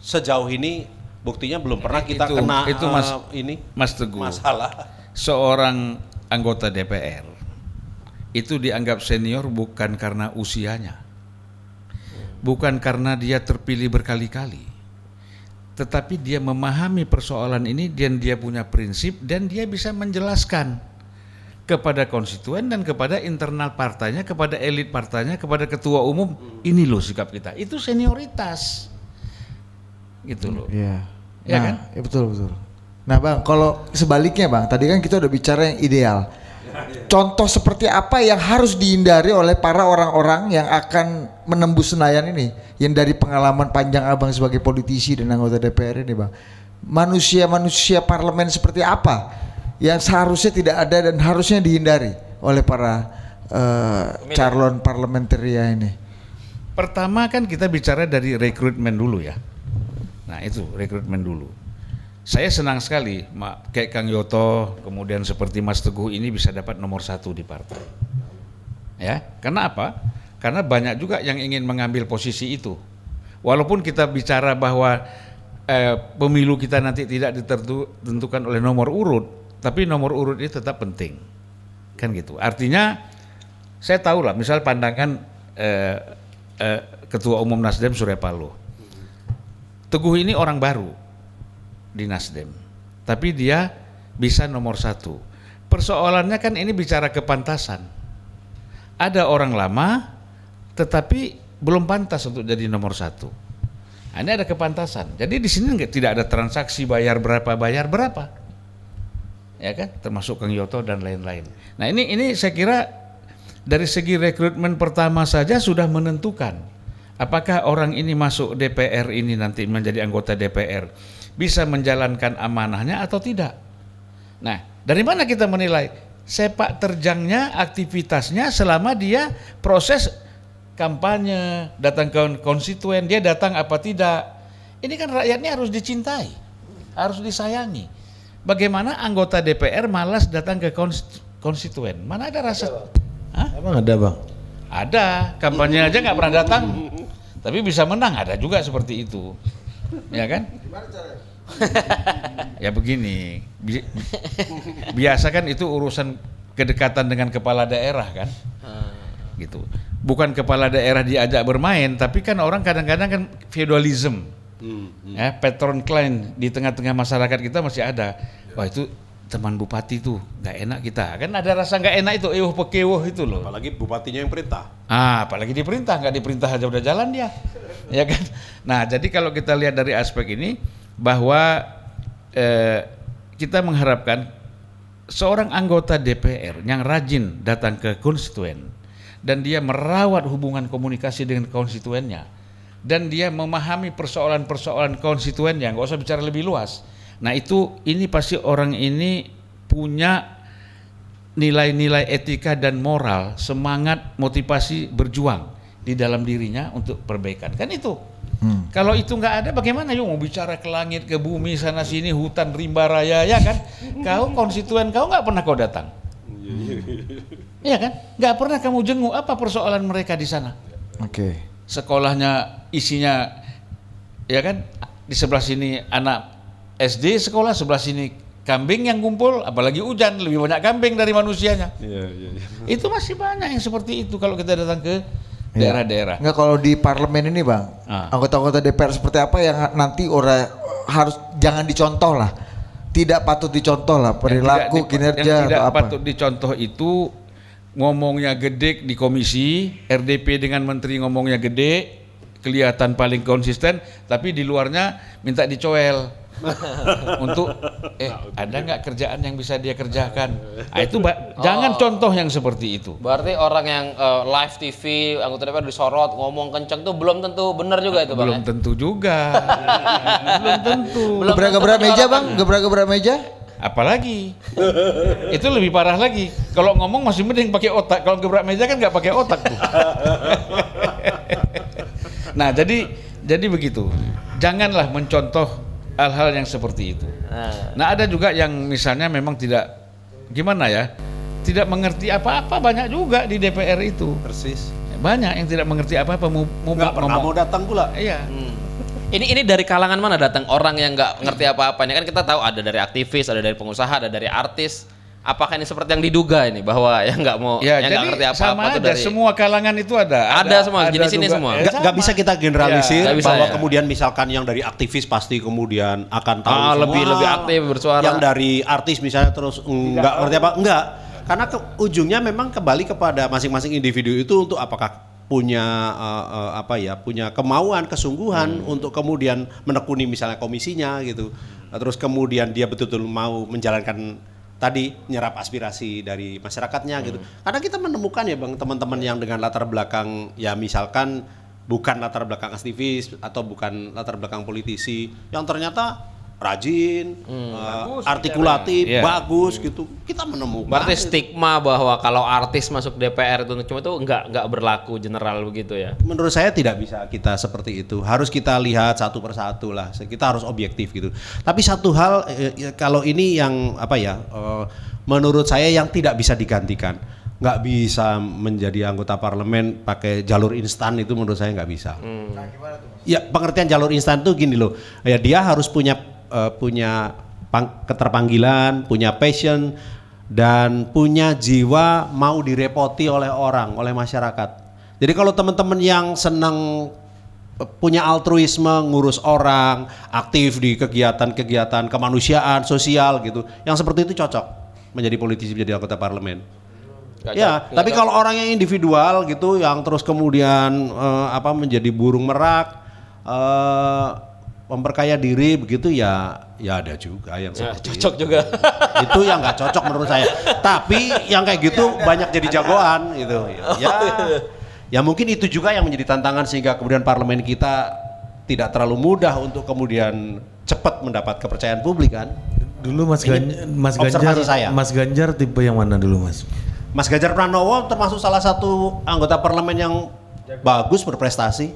sejauh ini buktinya belum pernah kita kena Mas Teguh, masalah. seorang anggota DPR itu dianggap senior bukan karena usianya, bukan karena dia terpilih berkali-kali, tetapi dia memahami persoalan ini dan dia punya prinsip dan dia bisa menjelaskan kepada konstituen dan kepada internal partainya, kepada elit partainya, kepada ketua umum, ini loh sikap kita. Itu senioritas. Gitu loh. Iya. Ya Nah, kan? ya betul. Nah, Bang, kalau sebaliknya, Bang, tadi kan kita udah bicara yang ideal. Contoh seperti apa yang harus dihindari oleh para orang-orang yang akan menembus Senayan ini, yang dari pengalaman panjang Abang sebagai politisi dan anggota DPR ini, Bang. Manusia-manusia parlemen seperti apa yang seharusnya tidak ada dan harusnya dihindari oleh para calon parlementaria ini? Pertama kan kita bicara dari rekrutmen dulu ya. Nah itu rekrutmen dulu. Saya senang sekali kayak Kang Yoto, kemudian seperti Mas Teguh ini bisa dapat nomor 1 di partai. Ya, karena apa? Karena banyak juga yang ingin mengambil posisi itu. Walaupun kita bicara bahwa pemilu kita nanti tidak ditentukan oleh nomor urut, tapi nomor urut ini tetap penting. Kan gitu. Artinya saya tahu lah, misal pandangan Ketua Umum Nasdem Surya Paloh. Teguh ini orang baru di Nasdem, tapi dia bisa nomor 1. Persoalannya kan ini bicara kepantasan. Ada orang lama, tetapi belum pantas untuk jadi nomor 1. Nah, ini ada kepantasan. Jadi di sini tidak ada transaksi bayar berapa, ya kan? Termasuk Kang Yoto dan lain-lain. Nah ini saya kira dari segi rekrutmen pertama saja sudah menentukan. Apakah orang ini masuk DPR ini nanti menjadi anggota DPR bisa menjalankan amanahnya atau tidak? Nah, dari mana kita menilai sepak terjangnya, aktivitasnya selama dia proses kampanye, datang ke konstituen, dia datang apa tidak? Ini kan rakyatnya harus dicintai, harus disayangi. Bagaimana anggota DPR malas datang ke konstituen? Mana ada rasa? Hah? Emang ada, Bang? Ada, kampanye aja nggak pernah datang, tapi bisa menang, ada juga seperti itu, ya kan? Ya begini, biasa kan itu urusan kedekatan dengan kepala daerah kan, gitu. Bukan kepala daerah diajak bermain, tapi kan orang kadang-kadang kan feudalism, ya patron client di tengah-tengah masyarakat kita masih ada. Wah itu teman bupati tuh nggak enak kita, kan ada rasa nggak enak itu, pekewuh itu loh. Apalagi bupatinya yang perintah. Apalagi diperintah, nggak diperintah aja udah jalan dia, ya kan. Nah jadi kalau kita lihat dari aspek ini bahwa kita mengharapkan seorang anggota DPR yang rajin datang ke konstituen dan dia merawat hubungan komunikasi dengan konstituennya dan dia memahami persoalan-persoalan konstituennya, nggak usah bicara lebih luas. Nah ini pasti orang ini punya nilai-nilai etika dan moral, semangat, motivasi berjuang. di dalam dirinya untuk perbaikan. Kan itu. Kalau itu nggak ada, bagaimana yuk mau bicara ke langit, ke bumi, sana sini, hutan rimba raya, ya kan? Kau konstituen kau nggak pernah kau datang. Iya kan? Nggak pernah kamu jenguk apa persoalan mereka di sana. Oke. Sekolahnya isinya, ya kan? Di sebelah sini anak SD sekolah, sebelah sini kambing yang kumpul, apalagi hujan, lebih banyak kambing dari manusianya. Itu masih banyak yang seperti itu kalau kita datang ke daerah-daerah. Enggak, kalau di parlemen ini Bang, anggota-anggota DPR seperti apa yang nanti harus jangan dicontoh lah, tidak patut dicontoh lah perilaku kinerja yang tidak atau apa? patut dicontoh itu ngomongnya gede di komisi, RDP dengan menteri ngomongnya gede, kelihatan paling konsisten, tapi di luarnya minta dicoel. Untuk ada nggak kerjaan yang bisa dia kerjakan? Itu jangan contoh yang seperti itu. Berarti orang yang live TV anggota DPR disorot ngomong kenceng tuh belum tentu benar juga itu Bang. Belum tentu juga. Belum tentu. Gebrak-gebrak meja Bang, gebrak-gebrak meja. Apalagi itu lebih parah lagi. Kalau ngomong masih mending pakai otak. Kalau gebrak meja kan nggak pakai otak tuh. Nah jadi begitu. Janganlah mencontoh hal-hal yang seperti itu. Nah ada juga yang misalnya memang tidak gimana ya, tidak mengerti apa-apa, banyak juga di DPR itu. Persis. Banyak yang tidak mengerti apa-apa, Nggak pernah mau datang pula. Iya. Ini dari kalangan mana datang orang yang nggak ngerti apa-apa? Ini kan kita tahu ada dari aktivis, ada dari pengusaha, ada dari artis. Apakah ini seperti yang diduga ini bahwa yang nggak mau, Ya, yang nggak jadi ngerti apa-apa sama itu aja, dari semua kalangan itu ada. Ada semua, jenis ini juga. semua. Nggak bisa kita generalisir Nggak bisa, bahwa ya. kemudian misalkan yang dari aktivis pasti kemudian akan tahu semua. lebih aktif bersuara. Yang dari artis misalnya terus nggak ngerti apa, enggak. Karena ujungnya memang kembali kepada masing-masing individu itu untuk apakah punya punya kemauan, kesungguhan untuk kemudian menekuni misalnya komisinya gitu. Terus kemudian dia betul-betul mau menjalankan tadi nyerap aspirasi dari masyarakatnya gitu. Karena kita menemukan ya Bang teman-teman yang dengan latar belakang ya misalkan bukan latar belakang aktivis atau bukan latar belakang politisi yang ternyata rajin, artikulatif, Iya. bagus gitu. Kita menemukan. Berarti gitu. stigma bahwa kalau artis masuk DPR itu cuma itu nggak berlaku general begitu ya. Menurut saya tidak bisa kita seperti itu. Harus kita lihat satu persatu lah. Kita harus objektif gitu. Tapi satu hal kalau ini yang menurut saya yang tidak bisa digantikan. Nggak bisa menjadi anggota parlemen pakai jalur instan itu menurut saya nggak bisa. Nah, gimana tuh, Mas? Ya pengertian jalur instan tuh gini loh. Ya dia harus punya keterpanggilan, punya passion dan punya jiwa mau direpoti oleh orang, oleh masyarakat. Jadi kalau teman-teman yang senang punya altruisme, ngurus orang, aktif di kegiatan-kegiatan kemanusiaan, sosial gitu, yang seperti itu cocok menjadi politisi, menjadi anggota parlemen. Tapi kalau orang yang individual gitu, yang terus kemudian menjadi burung merak, memperkaya diri begitu ya ada juga yang seperti Cocok juga. itu yang nggak cocok menurut saya. Tapi yang kayak gitu banyak jadi jagoan gitu. Ya mungkin itu juga yang menjadi tantangan sehingga kemudian parlemen kita tidak terlalu mudah untuk kemudian cepat mendapat kepercayaan publik kan. Dulu observasi saya. Mas Ganjar tipe yang mana dulu Mas? Mas Ganjar Pranowo termasuk salah satu anggota parlemen yang bagus berprestasi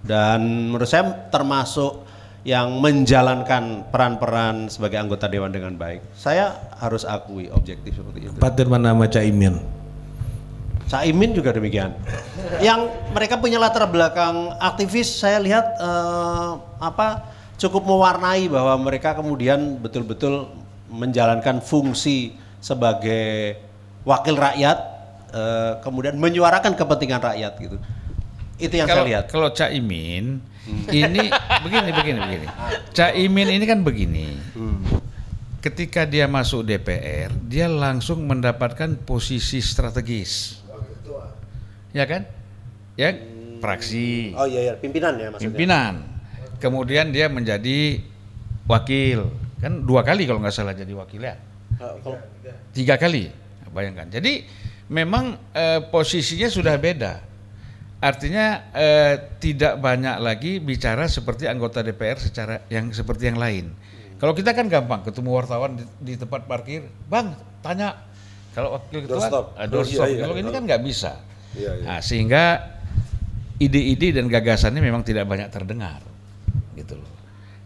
dan menurut saya termasuk yang menjalankan peran-peran sebagai anggota dewan dengan baik. Saya harus akui objektif seperti itu. Paten mana sama Caimin? Caimin juga demikian. Yang mereka punya latar belakang aktivis, saya lihat cukup mewarnai bahwa mereka kemudian betul-betul menjalankan fungsi sebagai wakil rakyat, kemudian menyuarakan kepentingan rakyat gitu. Itu yang saya lihat. Kalau Caimin ini begini. Caimin ini kan begini. Ketika dia masuk DPR, dia langsung mendapatkan posisi strategis. Ya kan? Ya, fraksi. Oh iya, pimpinan ya maksudnya. Pimpinan. Kemudian dia menjadi wakil. Kan 2 kali kalau nggak salah jadi wakil ya. 3 kali. Bayangkan. Jadi memang posisinya sudah beda. Artinya tidak banyak lagi bicara seperti anggota DPR seperti yang lain. Kalau kita kan gampang ketemu wartawan di tempat parkir, Bang tanya. Kalau wakil ketua doorstop. Kalau ini kan nggak bisa. Nah, sehingga ide-ide dan gagasannya memang tidak banyak terdengar, gitu loh.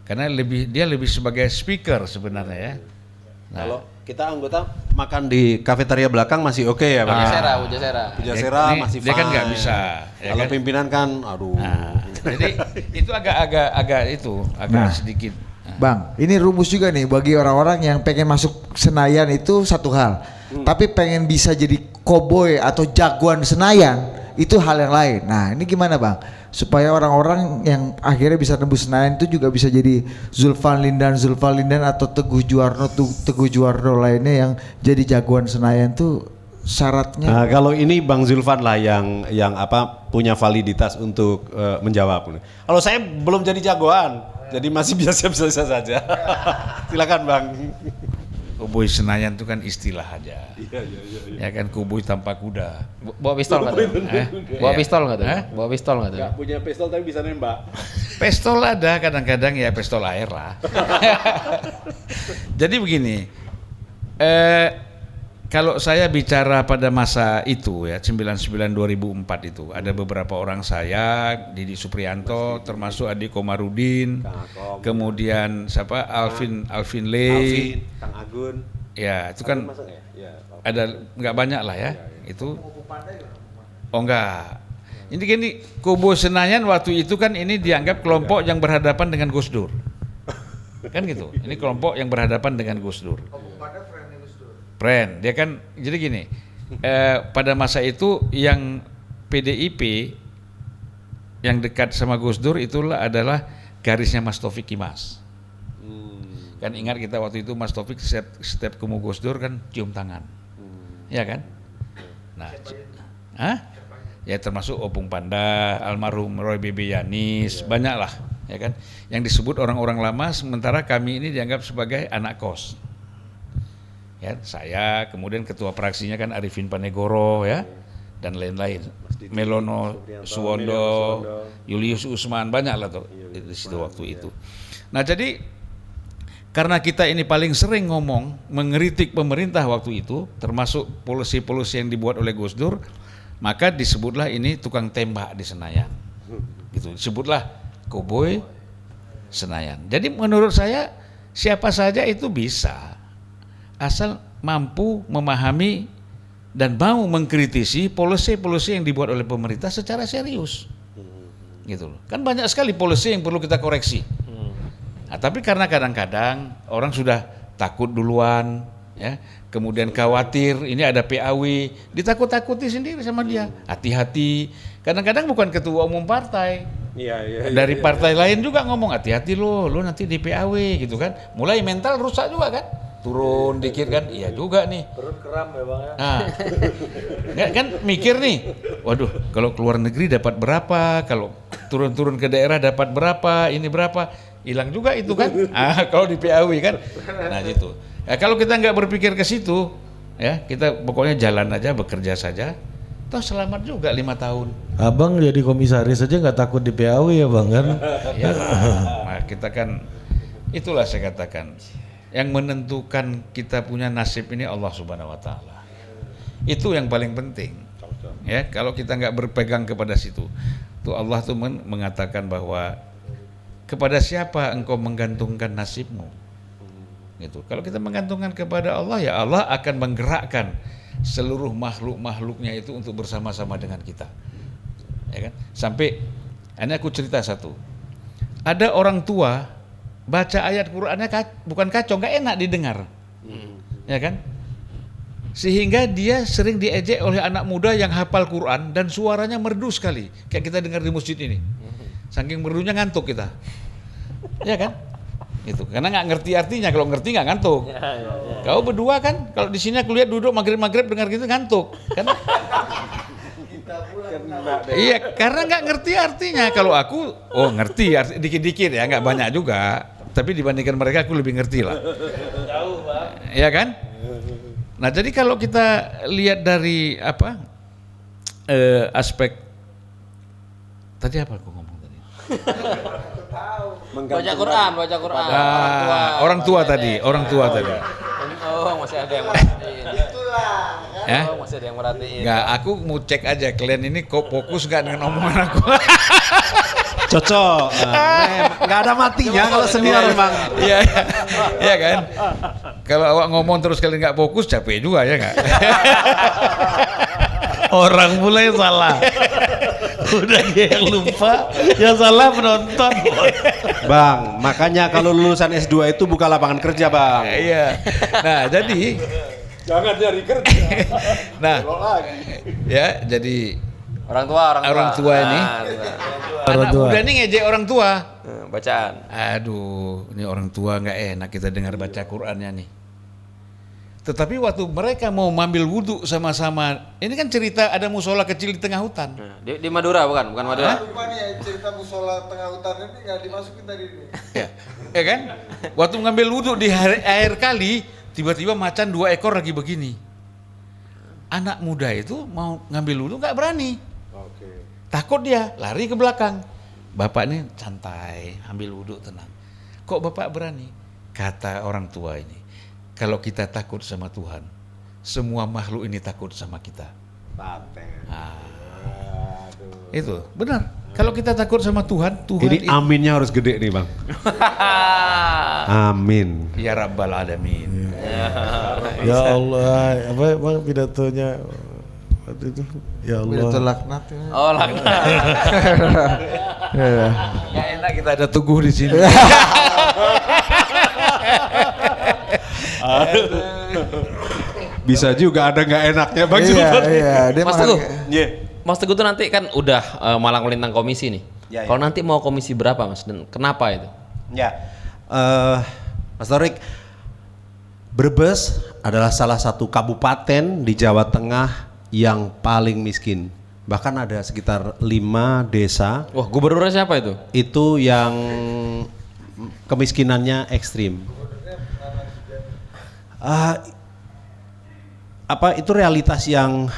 Karena dia lebih sebagai speaker sebenarnya ya. Nah, Kalau kita anggota makan di kafetaria belakang masih oke ya, Bang. Pujasera masih dia kan fine. nggak bisa. Ya Kalau kan? pimpinan kan, aduh. Nah, jadi itu agak sedikit. Bang, ini rumus juga nih bagi orang-orang yang pengen masuk Senayan itu satu hal. Tapi pengen bisa jadi koboi atau jagoan Senayan itu hal yang lain. Nah, ini gimana Bang? Supaya orang-orang yang akhirnya bisa tembus Senayan itu juga bisa jadi Zulfan Lindan atau Teguh Juwarno lainnya yang jadi jagoan Senayan tuh syaratnya. Nah, kalau ini Bang Zulfan lah yang punya validitas untuk menjawab. Kalau saya belum jadi jagoan, jadi masih biasa-biasa saja. Silakan Bang. Koboi Senayan itu kan istilah aja. Ya kan koboi tanpa kuda. Bawa pistol nggak tuh? Bawa pistol nggak tuh? Hah? Bawa pistol nggak tuh? Nggak punya pistol tapi bisa nembak. Pistol ada kadang-kadang ya pistol air lah. Jadi begini, kalau saya bicara pada masa itu ya 99-2004 itu ada beberapa orang saya, Didi Supriyanto, termasuk Adi Komarudin, kemudian siapa Alvin Lee, Kang Agun. ya itu kan ada nggak banyak lah ya itu. Oh enggak. Ini gini, Kubu Senayan waktu itu kan ini dianggap kelompok yang berhadapan dengan Gus Dur. Kan gitu. Ini kelompok yang berhadapan dengan Gus Dur. Friend, dia kan jadi gini. Pada masa itu yang PDIP yang dekat sama Gus Dur itulah adalah garisnya Mas Taufik Kimas. Kan ingat kita waktu itu Mas Taufik setiap ketemu Gus Dur kan cium tangan. Ya kan? Nah, ya termasuk Opung Panda, almarhum Roy Bebe Yanis, banyak lah, ya kan? Yang disebut orang-orang lama, sementara kami ini dianggap sebagai anak kos. Ya, saya, kemudian ketua praksinya kan Arifin Panegoro ya, dan lain-lain. Melono Suwondo, Julius Usman, banyak lah tuh di situ waktu itu. Nah jadi karena kita ini paling sering ngomong mengkritik pemerintah waktu itu, termasuk polisi-polisi yang dibuat oleh Gus Dur, maka disebutlah ini tukang tembak di Senayan. Gitu, disebutlah Koboi Senayan. Jadi menurut saya siapa saja itu bisa, asal mampu memahami dan mau mengkritisi polisi-polisi yang dibuat oleh pemerintah secara serius. Gitu loh. Kan banyak sekali polisi yang perlu kita koreksi. Nah, tapi karena kadang-kadang orang sudah takut duluan, ya, kemudian khawatir ini ada PAW, ditakut-takuti sendiri sama dia. Hati-hati. Kadang-kadang bukan ketua umum partai. Dari partai lain juga ngomong hati-hati lo nanti di PAW gitu kan. Mulai mental rusak juga kan. Turun dikit kan, iya juga nih. Perut keram ya Bang ya. Nah, nggak kan mikir nih, waduh kalau keluar negeri dapat berapa, kalau turun-turun ke daerah dapat berapa, ini berapa, hilang juga itu kan. Kalau di PAW kan, nah gitu. Kalau kita nggak berpikir ke situ, ya kita pokoknya jalan aja, bekerja saja, toh selamat juga 5 tahun. Abang jadi komisaris aja nggak takut di PAW ya Bang kan? Ya, nah, kita kan, itulah saya katakan. Yang menentukan kita punya nasib ini Allah Subhanahu wa Ta'ala. Itu yang paling penting. Ya, kalau kita nggak berpegang kepada situ, tuh Allah tuh mengatakan bahwa kepada siapa engkau menggantungkan nasibmu. Gitu. Kalau kita menggantungkan kepada Allah, ya Allah akan menggerakkan seluruh makhluk-makhluknya itu untuk bersama-sama dengan kita. Ya kan? Sampai ini aku cerita satu. Ada orang tua baca ayat Qur'annya bukan kacau, nggak enak didengar, ya kan? Sehingga dia sering diejek oleh anak muda yang hafal Quran dan suaranya merdu sekali, kayak kita dengar di masjid ini. Saking merdunya ngantuk kita, ya kan? Itu karena nggak ngerti artinya. Kalau ngerti nggak ngantuk. Kau berdua kan, kalau di sini aku lihat duduk maghrib dengar gitu ngantuk, kan? Iya, karena nggak ngerti artinya. Kalau aku, ngerti dikit-dikit ya, nggak banyak juga. Tapi dibandingkan mereka aku lebih ngerti lah. Jauh Bang. Iya kan? Nah jadi kalau kita lihat dari aspek tadi apa aku ngomong tadi? Baca Quran. Orang tua tadi. Oh, masih ada yang masih. Masih ada yang merhatiin. Nggak, aku mau cek aja kalian ini kok fokus nggak dengan omongan aku. Cocok. Nggak ada matinya kalau senior memang. Iya, iya kan. Kalau awak ngomong terus kalian nggak fokus, capek juga ya nggak. Orang mulai salah. Udah dia yang lupa, yang salah penonton. Bang, makanya kalau lulusan S2 itu buka lapangan kerja, Bang. Iya. Nah, jadi Jangan nyari kerja. nah, ya jadi Orang tua ini Orang anak tua. muda ini ngejek orang tua. Bacaan. Aduh, ini orang tua nggak enak kita dengar baca Qur'annya nih. Tetapi waktu mereka mau mengambil wudhu sama-sama, ini kan cerita ada musola kecil di tengah hutan. Di Madura bukan Madura. Lupa nih cerita musola tengah hutan ini nggak dimasukin tadi ini. Ya kan? Waktu mengambil wudhu di air kali, tiba-tiba macan 2 ekor lagi begini. Anak muda itu mau ngambil wudhu nggak berani. Takut dia, lari ke belakang. Bapak ini santai, ambil wudhu tenang. Kok bapak berani? Kata orang tua ini, kalau kita takut sama Tuhan, semua makhluk ini takut sama kita. Itu benar. Kalau kita takut sama Tuhan, Ini aminnya harus gede nih, Bang. Amin. Ya Rabbal Alamin. Ya Allah, apa bang pidatonya waktu itu? Ya Allah. Pidato laknat. Oh, laknat. Gak enak kita ada Teguh di sini. Bisa juga ada nggak enaknya, Bang. Iya, dia Mas malah- Teguh. Iya. Mas Teguh tuh nanti kan udah malang melintang komisi nih. Ya, Kalau nanti mau komisi berapa, Mas? Dan kenapa itu? Ya, Mas Torik, Brebes adalah salah satu kabupaten di Jawa Tengah yang paling miskin. Bahkan ada sekitar 5 desa Wah, gubernurnya siapa itu? itu yang kemiskinannya ekstrim. Itu realitas yang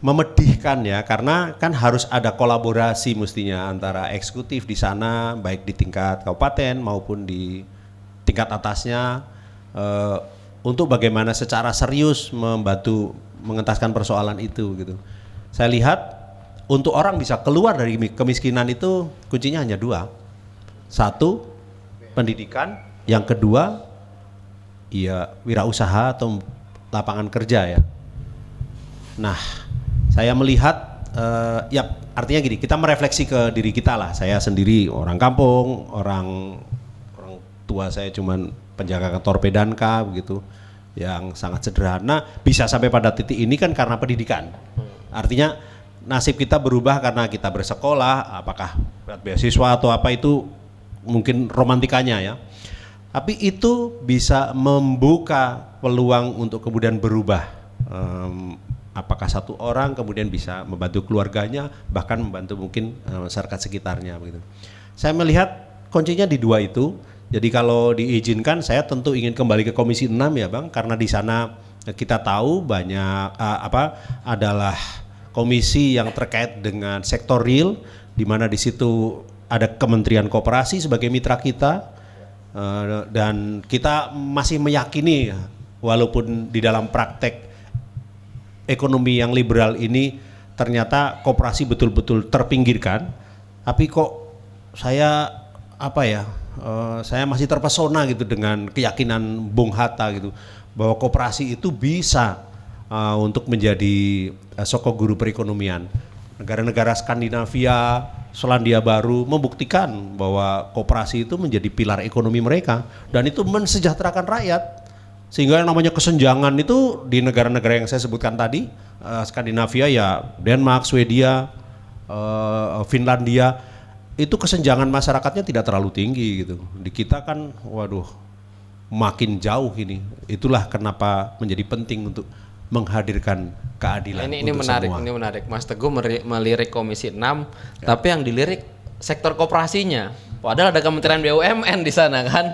memedihkan ya, karena kan harus ada kolaborasi mestinya antara eksekutif di sana, baik di tingkat kabupaten maupun di tingkat atasnya, untuk bagaimana secara serius membantu mengentaskan persoalan itu gitu. Saya lihat untuk orang bisa keluar dari kemiskinan itu kuncinya hanya 2. 1, pendidikan, yang kedua ya wirausaha atau lapangan kerja ya. Nah, saya melihat ya artinya gini, kita merefleksi ke diri kita lah. Saya sendiri orang kampung, orang tua saya cuman penjaga kantor Pedanka begitu, yang sangat sederhana, bisa sampai pada titik ini kan karena pendidikan. Artinya nasib kita berubah karena kita bersekolah, apakah beasiswa atau apa itu mungkin romantikanya ya. Tapi itu bisa membuka peluang untuk kemudian berubah. Apakah satu orang kemudian bisa membantu keluarganya, bahkan membantu mungkin masyarakat sekitarnya begitu. Saya melihat kuncinya di 2 itu. Jadi kalau diizinkan saya tentu ingin kembali ke Komisi 6 ya Bang, karena di sana kita tahu banyak adalah komisi yang terkait dengan sektor real, di mana di situ ada Kementerian Koperasi sebagai mitra kita, dan kita masih meyakini walaupun di dalam praktek ekonomi yang liberal ini ternyata koperasi betul-betul terpinggirkan, tapi kok saya saya masih terpesona gitu dengan keyakinan Bung Hatta gitu, bahwa koperasi itu bisa untuk menjadi sokok guru perekonomian. Negara-negara Skandinavia, Selandia Baru membuktikan bahwa koperasi itu menjadi pilar ekonomi mereka dan itu mensejahterakan rakyat. Sehingga yang namanya kesenjangan itu di negara-negara yang saya sebutkan tadi, Skandinavia ya Denmark, Swedia, Finlandia, itu kesenjangan masyarakatnya tidak terlalu tinggi gitu. Di kita kan waduh makin jauh ini. Itulah kenapa menjadi penting untuk menghadirkan keadilan Ini untuk menarik, semua. ini menarik. Mas Teguh melirik Komisi 6, tapi yang dilirik sektor koperasinya. Padahal ada Kementerian BUMN di sana kan.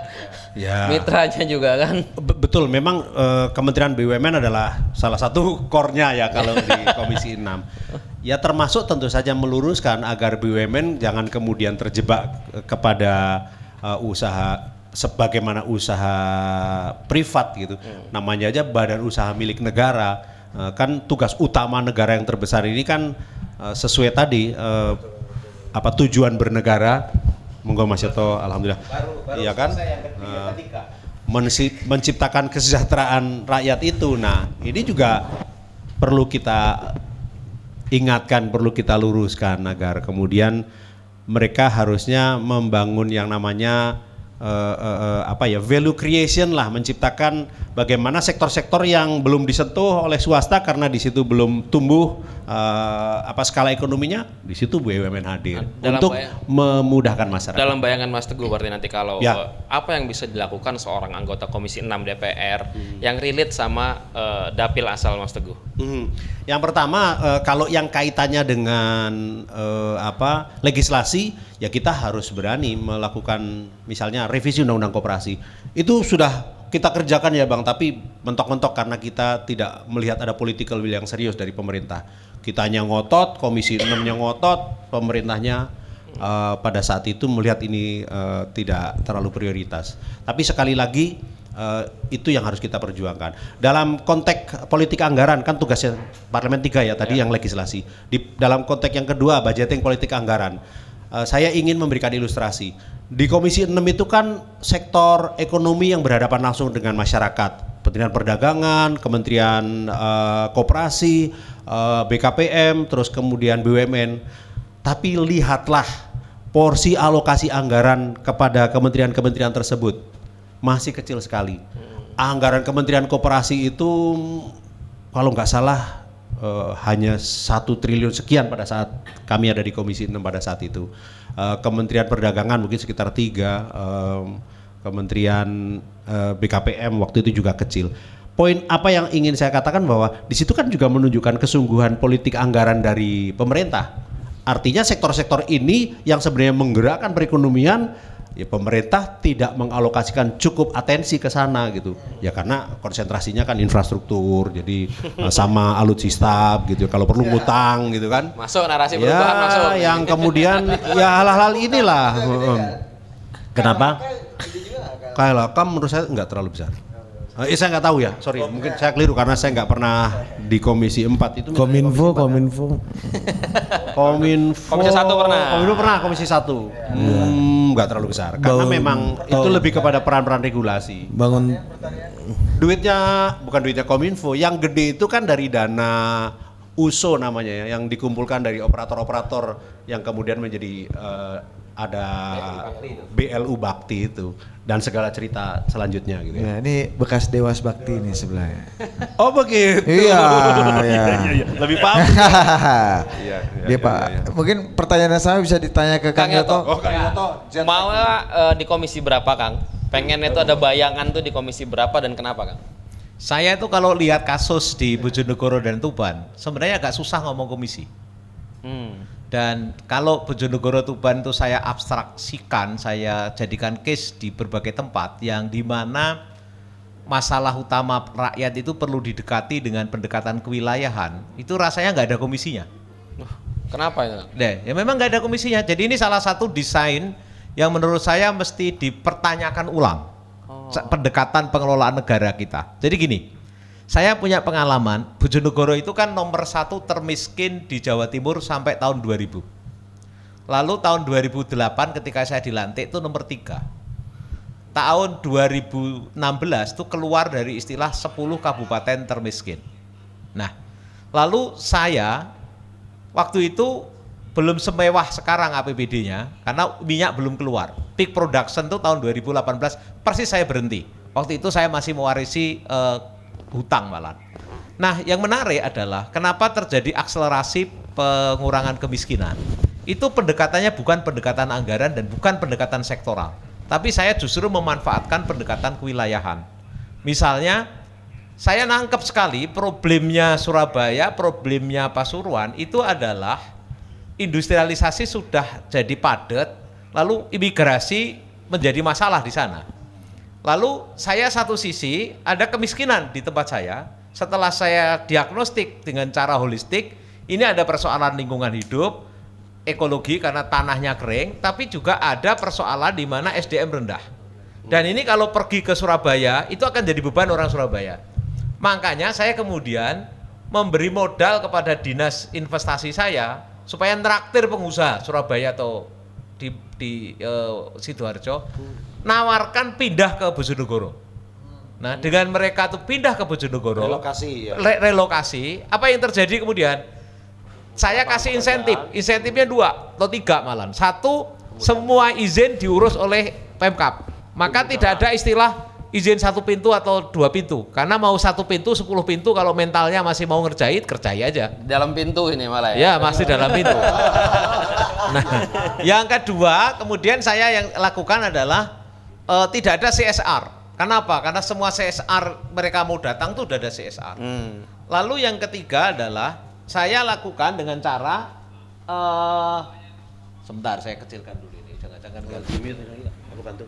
Ya. Mitranya juga kan. Betul, memang Kementerian BUMN adalah salah satu core-nya ya kalau di Komisi 6. Ya termasuk tentu saja meluruskan agar BUMN jangan kemudian terjebak kepada usaha sebagaimana usaha privat gitu. Namanya aja badan usaha milik negara. kan tugas utama negara yang terbesar ini kan sesuai tadi tujuan bernegara. Monggo Mas Yoto, alhamdulillah. Iya kan? Menciptakan kesejahteraan rakyat itu. Nah, ini juga perlu kita ingatkan, perlu kita luruskan agar kemudian mereka harusnya membangun yang namanya value creation lah, menciptakan bagaimana sektor-sektor yang belum disentuh oleh swasta karena di situ belum tumbuh skala ekonominya, di situ BUMN hadir untuk memudahkan masyarakat. Dalam bayangan Mas Teguh berarti nanti kalau apa yang bisa dilakukan seorang anggota Komisi 6 DPR yang relate sama dapil asal Mas Teguh? Yang pertama kalau yang kaitannya dengan legislasi, ya kita harus berani melakukan misalnya revisi undang-undang koperasi. Itu sudah kita kerjakan ya Bang, tapi mentok-mentok karena kita tidak melihat ada political will yang serius dari pemerintah. Kitanya ngotot, Komisi 6-nya ngotot, pemerintahnya pada saat itu melihat ini tidak terlalu prioritas. Tapi sekali lagi itu yang harus kita perjuangkan. Dalam konteks politik anggaran kan tugasnya Parlemen 3 ya tadi yang legislasi. Dalam konteks yang kedua budgeting politik anggaran. Saya ingin memberikan ilustrasi. Di Komisi 6 itu kan sektor ekonomi yang berhadapan langsung dengan masyarakat. Kementerian Perdagangan, Kementerian Koperasi, BKPM, terus kemudian BUMN. Tapi lihatlah porsi alokasi anggaran kepada kementerian-kementerian tersebut masih kecil sekali. Anggaran Kementerian Koperasi itu kalau nggak salah hanya 1 triliun sekian pada saat kami ada di Komisi 6 pada saat itu. Kementerian Perdagangan mungkin sekitar 3, Kementerian BKPM waktu itu juga kecil. Poin apa yang ingin saya katakan bahwa di situ kan juga menunjukkan kesungguhan politik anggaran dari pemerintah. Artinya sektor-sektor ini yang sebenarnya menggerakkan perekonomian, ya pemerintah tidak mengalokasikan cukup atensi ke sana gitu. Ya karena konsentrasinya kan infrastruktur, jadi sama alutsista gitu. Kalau perlu ngutang gitu kan. Masuk narasi perubahan masuk. Yang kemudian ya hal-hal inilah. Kenapa? KLHK menurut saya nggak terlalu besar. Saya nggak tahu ya, sorry, mungkin saya keliru karena saya nggak pernah di Komisi 4 itu. Kominfo. Komisi 1 pernah. Komisi 1. Nggak terlalu besar, karena memang itu lebih kepada peran-peran regulasi. Bangun. Bukan duitnya Kominfo, yang gede itu kan dari dana USO namanya ya, yang dikumpulkan dari operator-operator yang kemudian menjadi ada BLU Bakti itu dan segala cerita selanjutnya gitu ya. Ini bekas Dewas Bakti nih sebelahnya. Oh begitu. Iya. Lebih paham. Dia Pak. Mungkin pertanyaan yang sama bisa ditanya ke Kang Yoto. Kang Yoto. Mau di komisi berapa Kang? Pengen itu ada bayangan tuh di komisi berapa dan kenapa Kang? Saya itu kalau lihat kasus di Bojonegoro dan Tuban, sebenarnya agak susah ngomong komisi. Dan kalau Bojonegoro Tuban itu saya abstraksikan, saya jadikan case di berbagai tempat yang dimana masalah utama rakyat itu perlu didekati dengan pendekatan kewilayahan, itu rasanya nggak ada komisinya. Kenapa itu? Ya memang nggak ada komisinya. Jadi ini salah satu desain yang menurut saya mesti dipertanyakan ulang. Pendekatan pengelolaan negara kita. Jadi gini, saya punya pengalaman, Bojonegoro itu kan nomor 1 termiskin di Jawa Timur sampai tahun 2000. Lalu tahun 2008 ketika saya dilantik itu nomor 3. Tahun 2016 itu keluar dari istilah 10 kabupaten termiskin. Nah, lalu saya waktu itu belum semewah sekarang APBD-nya karena minyak belum keluar. Peak production itu tahun 2018 persis saya berhenti. Waktu itu saya masih mewarisi hutang malah. Nah, yang menarik adalah kenapa terjadi akselerasi pengurangan kemiskinan. Itu pendekatannya bukan pendekatan anggaran dan bukan pendekatan sektoral. Tapi saya justru memanfaatkan pendekatan kewilayahan. Misalnya, saya nangkep sekali problemnya Surabaya, problemnya Pasuruan itu adalah industrialisasi sudah jadi padat, lalu imigrasi menjadi masalah di sana. Lalu saya satu sisi ada kemiskinan di tempat saya, setelah saya diagnostik dengan cara holistik, ini ada persoalan lingkungan hidup, ekologi karena tanahnya kering, tapi juga ada persoalan di mana SDM rendah. Dan ini kalau pergi ke Surabaya, itu akan jadi beban orang Surabaya. Makanya saya kemudian memberi modal kepada dinas investasi saya supaya traktir pengusaha Surabaya atau di Sidoarjo nawarkan pindah ke Bojonegoro. Nah, dengan mereka tuh pindah ke Bojonegoro, relokasi, apa yang terjadi kemudian? Saya kasih insentifnya 2 atau 3 malah. 1, semua izin diurus oleh Pemkab. Maka tidak ada istilah izin 1 pintu atau 2 pintu, karena mau 1 pintu 10 pintu kalau mentalnya masih mau kerjain aja. Dalam pintu ini malah Ya masih dalam pintu. Nah, yang kedua kemudian saya yang lakukan adalah tidak ada CSR. Kenapa? Karena semua CSR mereka mau datang tuh udah ada CSR. Lalu yang ketiga adalah saya lakukan dengan cara sebentar saya kecilkan dulu ini, jangan aku bantu.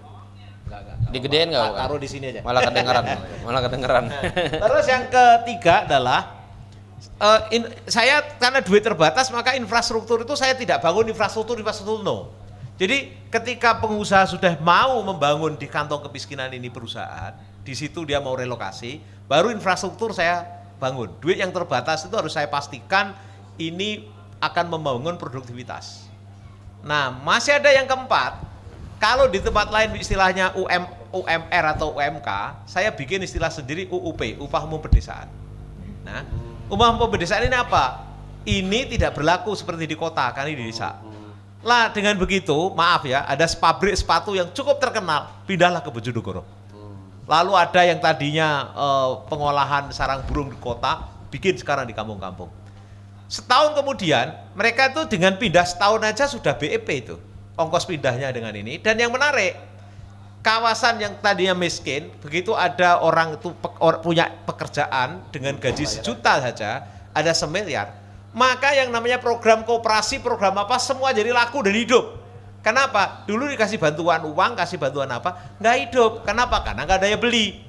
Digedein nggak? Taruh di sini aja. Malah kedengeran. Terus yang ketiga adalah saya karena duit terbatas maka infrastruktur itu saya tidak bangun infrastruktur no. Jadi ketika pengusaha sudah mau membangun di kantong kemiskinan ini perusahaan, di situ dia mau relokasi, baru infrastruktur saya bangun. Duit yang terbatas itu harus saya pastikan ini akan membangun produktivitas. Nah, masih ada yang keempat. Kalau di tempat lain istilahnya UMR atau UMK, saya bikin istilah sendiri UUP, upah umum pedesaan. Nah, upah umum pedesaan ini apa? Ini tidak berlaku seperti di kota, kan di desa. Lah dengan begitu, maaf ya, ada pabrik sepatu yang cukup terkenal, pindahlah ke Bojonegoro. Lalu ada yang tadinya pengolahan sarang burung di kota, bikin sekarang di kampung-kampung. Setahun kemudian, mereka itu dengan pindah setahun aja sudah BEP itu. Ongkos pindahnya dengan ini. Dan yang menarik, kawasan yang tadinya miskin, begitu ada orang itu punya pekerjaan dengan gaji 1 juta saja, ada 1 miliar, maka yang namanya program koperasi, program apa, semua jadi laku dan hidup. Kenapa? Dulu dikasih bantuan uang, kasih bantuan apa, nggak hidup. Kenapa? Karena nggak daya beli.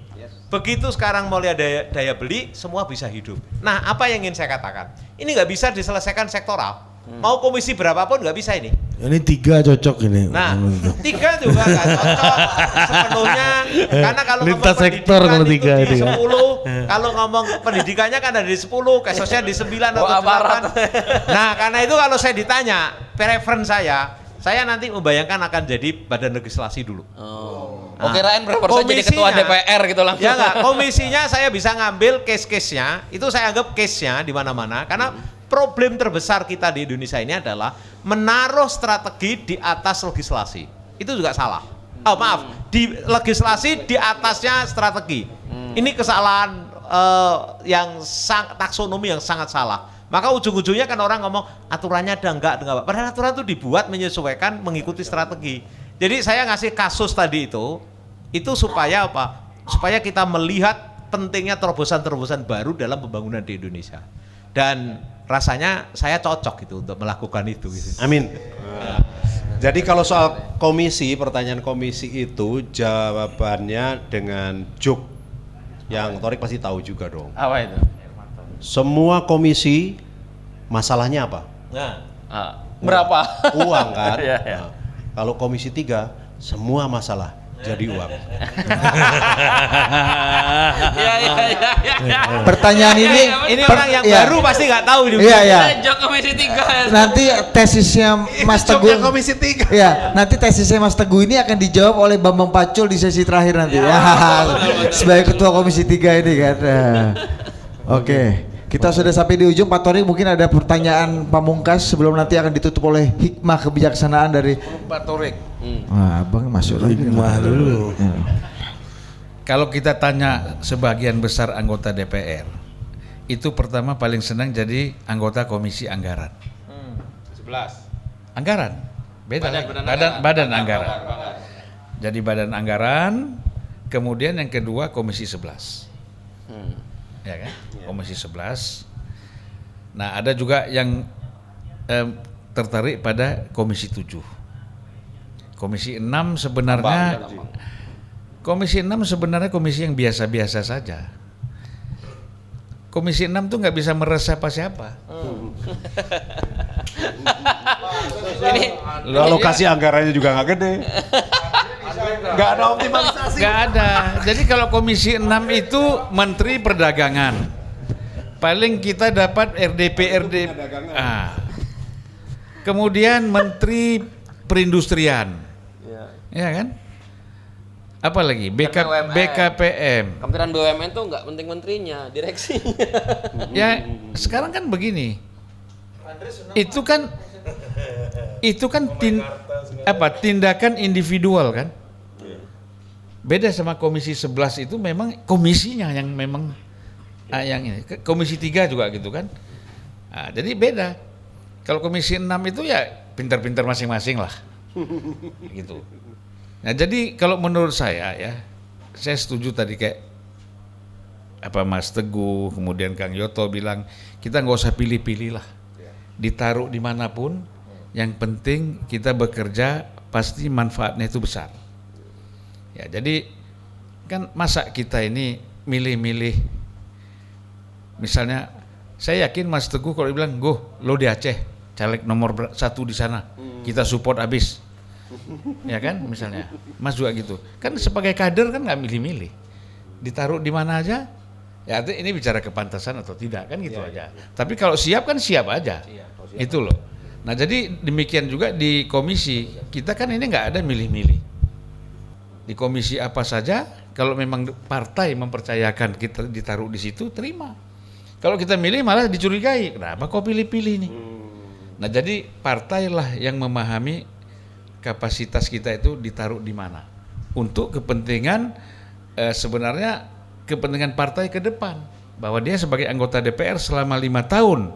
Begitu sekarang mulai ada daya beli, semua bisa hidup. Nah, apa yang ingin saya katakan? Ini nggak bisa diselesaikan sektoral. Mau komisi berapapun nggak bisa ini. Ini 3 cocok ini. Nah, 3 juga nggak cocok sepenuhnya. Karena kalau lintas ngomong sektor kalau 3 itu di itu. 10, kalau ngomong pendidikannya kan ada di 10, kesosnya di 9 atau 8. Nah, karena itu kalau saya ditanya, preference saya nanti membayangkan akan jadi badan legislasi dulu. Oh, kirain berapa jadi ketua DPR gitu langsung. Ya enggak, komisinya saya bisa ngambil case-case-nya, itu saya anggap case-nya di mana-mana, karena problem terbesar kita di Indonesia ini adalah menaruh strategi di atas legislasi. Itu juga salah. Oh maaf, di legislasi di atasnya strategi. Ini kesalahan yang taksonomi yang sangat salah. Maka ujung-ujungnya kan orang ngomong aturannya ada enggak. Padahal aturan itu dibuat menyesuaikan mengikuti strategi. Jadi saya ngasih kasus tadi itu supaya apa? Supaya kita melihat pentingnya terobosan-terobosan baru dalam pembangunan di Indonesia. Dan rasanya saya cocok itu untuk melakukan itu. Amin. Jadi kalau soal komisi, pertanyaan komisi itu jawabannya dengan joke yang Torik pasti tahu juga dong. Apa itu? Semua komisi masalahnya apa? Nah, berapa? Uang kan? Iya, iya. Nah, kalau komisi 3 semua masalah jadi uang. Iya. Pertanyaan ini orang yang baru pasti nggak tahu juga. Iya. Jok komisi 3. Nanti tesisnya Mas Teguh. Komisi 3. Ya, nanti tesisnya Mas Teguh ini akan dijawab oleh Bambang Pacul di sesi terakhir nanti. Ya, sebagai ketua komisi 3 ini kan. Oke. Kita sudah sampai di ujung. Pak Torik mungkin ada pertanyaan pamungkas sebelum nanti akan ditutup oleh hikmah kebijaksanaan dari Pak Torik. Wah, Abang masuk lagi. Hikmah dulu. Ya. Kalau kita tanya sebagian besar anggota DPR, itu pertama paling senang jadi anggota komisi anggaran. 11. Anggaran, beda. Badan anggaran. Jadi badan anggaran, kemudian yang kedua komisi 11. Ya kan? Komisi 11. Nah, ada juga yang tertarik pada komisi 7. Komisi 6 sebenarnya Komisi 6 sebenarnya komisi yang biasa-biasa saja. Komisi 6 tuh nggak bisa meres siapa-siapa. Ini Alokasi anggarannya juga nggak gede. Nggak ada optimalisasi. Nggak ada. Jadi kalau komisi 6 itu Menteri Perdagangan, Paling kita dapat RDP. Kemudian Menteri Perindustrian. Ya kan? Apalagi BKPM. Kementerian BUMN tuh nggak penting menterinya, direksinya. Ya sekarang kan begini. Itu kan tindakan individual kan. Beda sama Komisi 11 itu memang komisinya yang memang yang ini. Komisi 3 juga gitu kan. Nah, jadi beda. Kalau Komisi 6 itu ya pintar-pintar masing-masing lah. Gitu. Nah, jadi kalau menurut saya ya, saya setuju tadi kayak apa Mas Teguh, kemudian Kang Yoto bilang kita nggak usah pilih-pilih lah. Ditaruh dimanapun, yang penting kita bekerja pasti manfaatnya itu besar. Ya, jadi kan masa kita ini milih-milih, misalnya saya yakin Mas Teguh kalau bilang, lo di Aceh, caleg nomor 1 di sana, kita support abis, ya kan misalnya, Mas juga gitu, kan sebagai kader kan nggak milih-milih, ditaruh di mana aja, ya ini bicara kepantasan atau tidak kan gitu aja. Tapi kalau siap kan siap aja, itu loh. Nah jadi demikian juga di komisi, kita kan ini nggak ada milih-milih. Di komisi apa saja, kalau memang partai mempercayakan kita ditaruh di situ, terima. Kalau kita milih malah dicurigai, kenapa kok pilih-pilih nih? Nah jadi partailah yang memahami kapasitas kita itu ditaruh di mana. Untuk kepentingan sebenarnya kepentingan partai ke depan. Bahwa dia sebagai anggota DPR selama 5 tahun,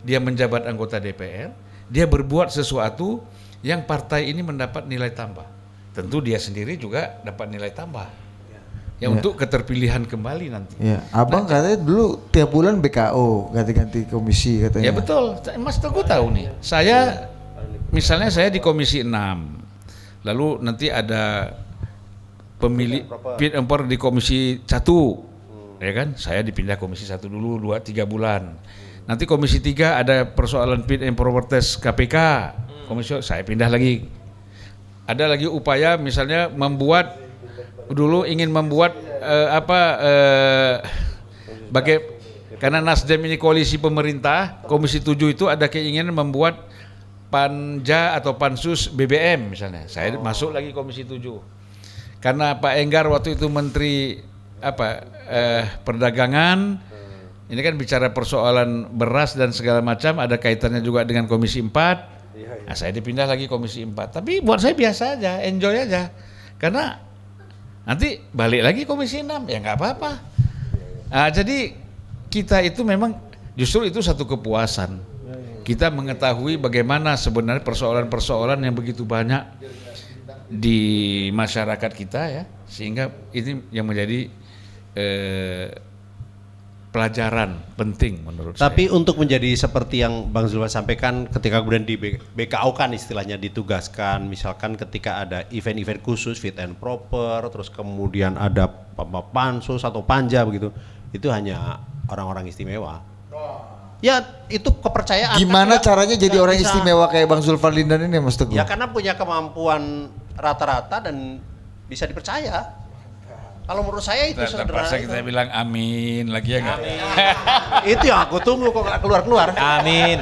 dia menjabat anggota DPR, dia berbuat sesuatu yang partai ini mendapat nilai tambah. Tentu dia sendiri juga dapat nilai tambah ya untuk keterpilihan kembali nanti. Ya, Abang katanya dulu tiap bulan BKO ganti-ganti komisi katanya. Ya betul, Mas Teguh tahu nih. Saya misalnya saya di komisi 6, lalu nanti ada pemilih fit and proper di komisi 1, ya kan? Saya dipindah komisi 1 dulu 2-3 bulan. Nanti komisi 3 ada persoalan fit and proper test KPK, komisi saya pindah lagi. Ada lagi upaya misalnya ingin membuat karena Nasdem ini koalisi pemerintah, komisi 7 itu ada keinginan membuat panja atau pansus BBM misalnya. Saya masuk lagi komisi 7. Karena Pak Enggar waktu itu menteri perdagangan, ini kan bicara persoalan beras dan segala macam, ada kaitannya juga dengan komisi 4. Nah, saya dipindah lagi komisi 4. Tapi buat saya biasa aja, enjoy aja. Karena nanti balik lagi komisi 6, ya nggak apa-apa. Nah, jadi kita itu memang justru itu satu kepuasan. Kita mengetahui bagaimana sebenarnya persoalan-persoalan yang begitu banyak di masyarakat kita ya, sehingga ini yang menjadi pelajaran penting menurut saya. Tapi untuk menjadi seperti yang Bang Zulfan sampaikan, ketika kemudian di BKO kan istilahnya ditugaskan, misalkan ketika ada event-event khusus fit and proper, terus kemudian ada pansus atau panja begitu, itu hanya orang-orang istimewa. Ya itu kepercayaan. Gimana kan, caranya jadi orang istimewa kayak Bang Zulfan Lindan ini Mas Teguh? Ya karena punya kemampuan rata-rata dan bisa dipercaya. Kalau menurut saya itu sederhana. Terpaksa kita bilang amin lagi ya nggak? Itu yang aku tunggu kok nggak keluar-keluar. Amin.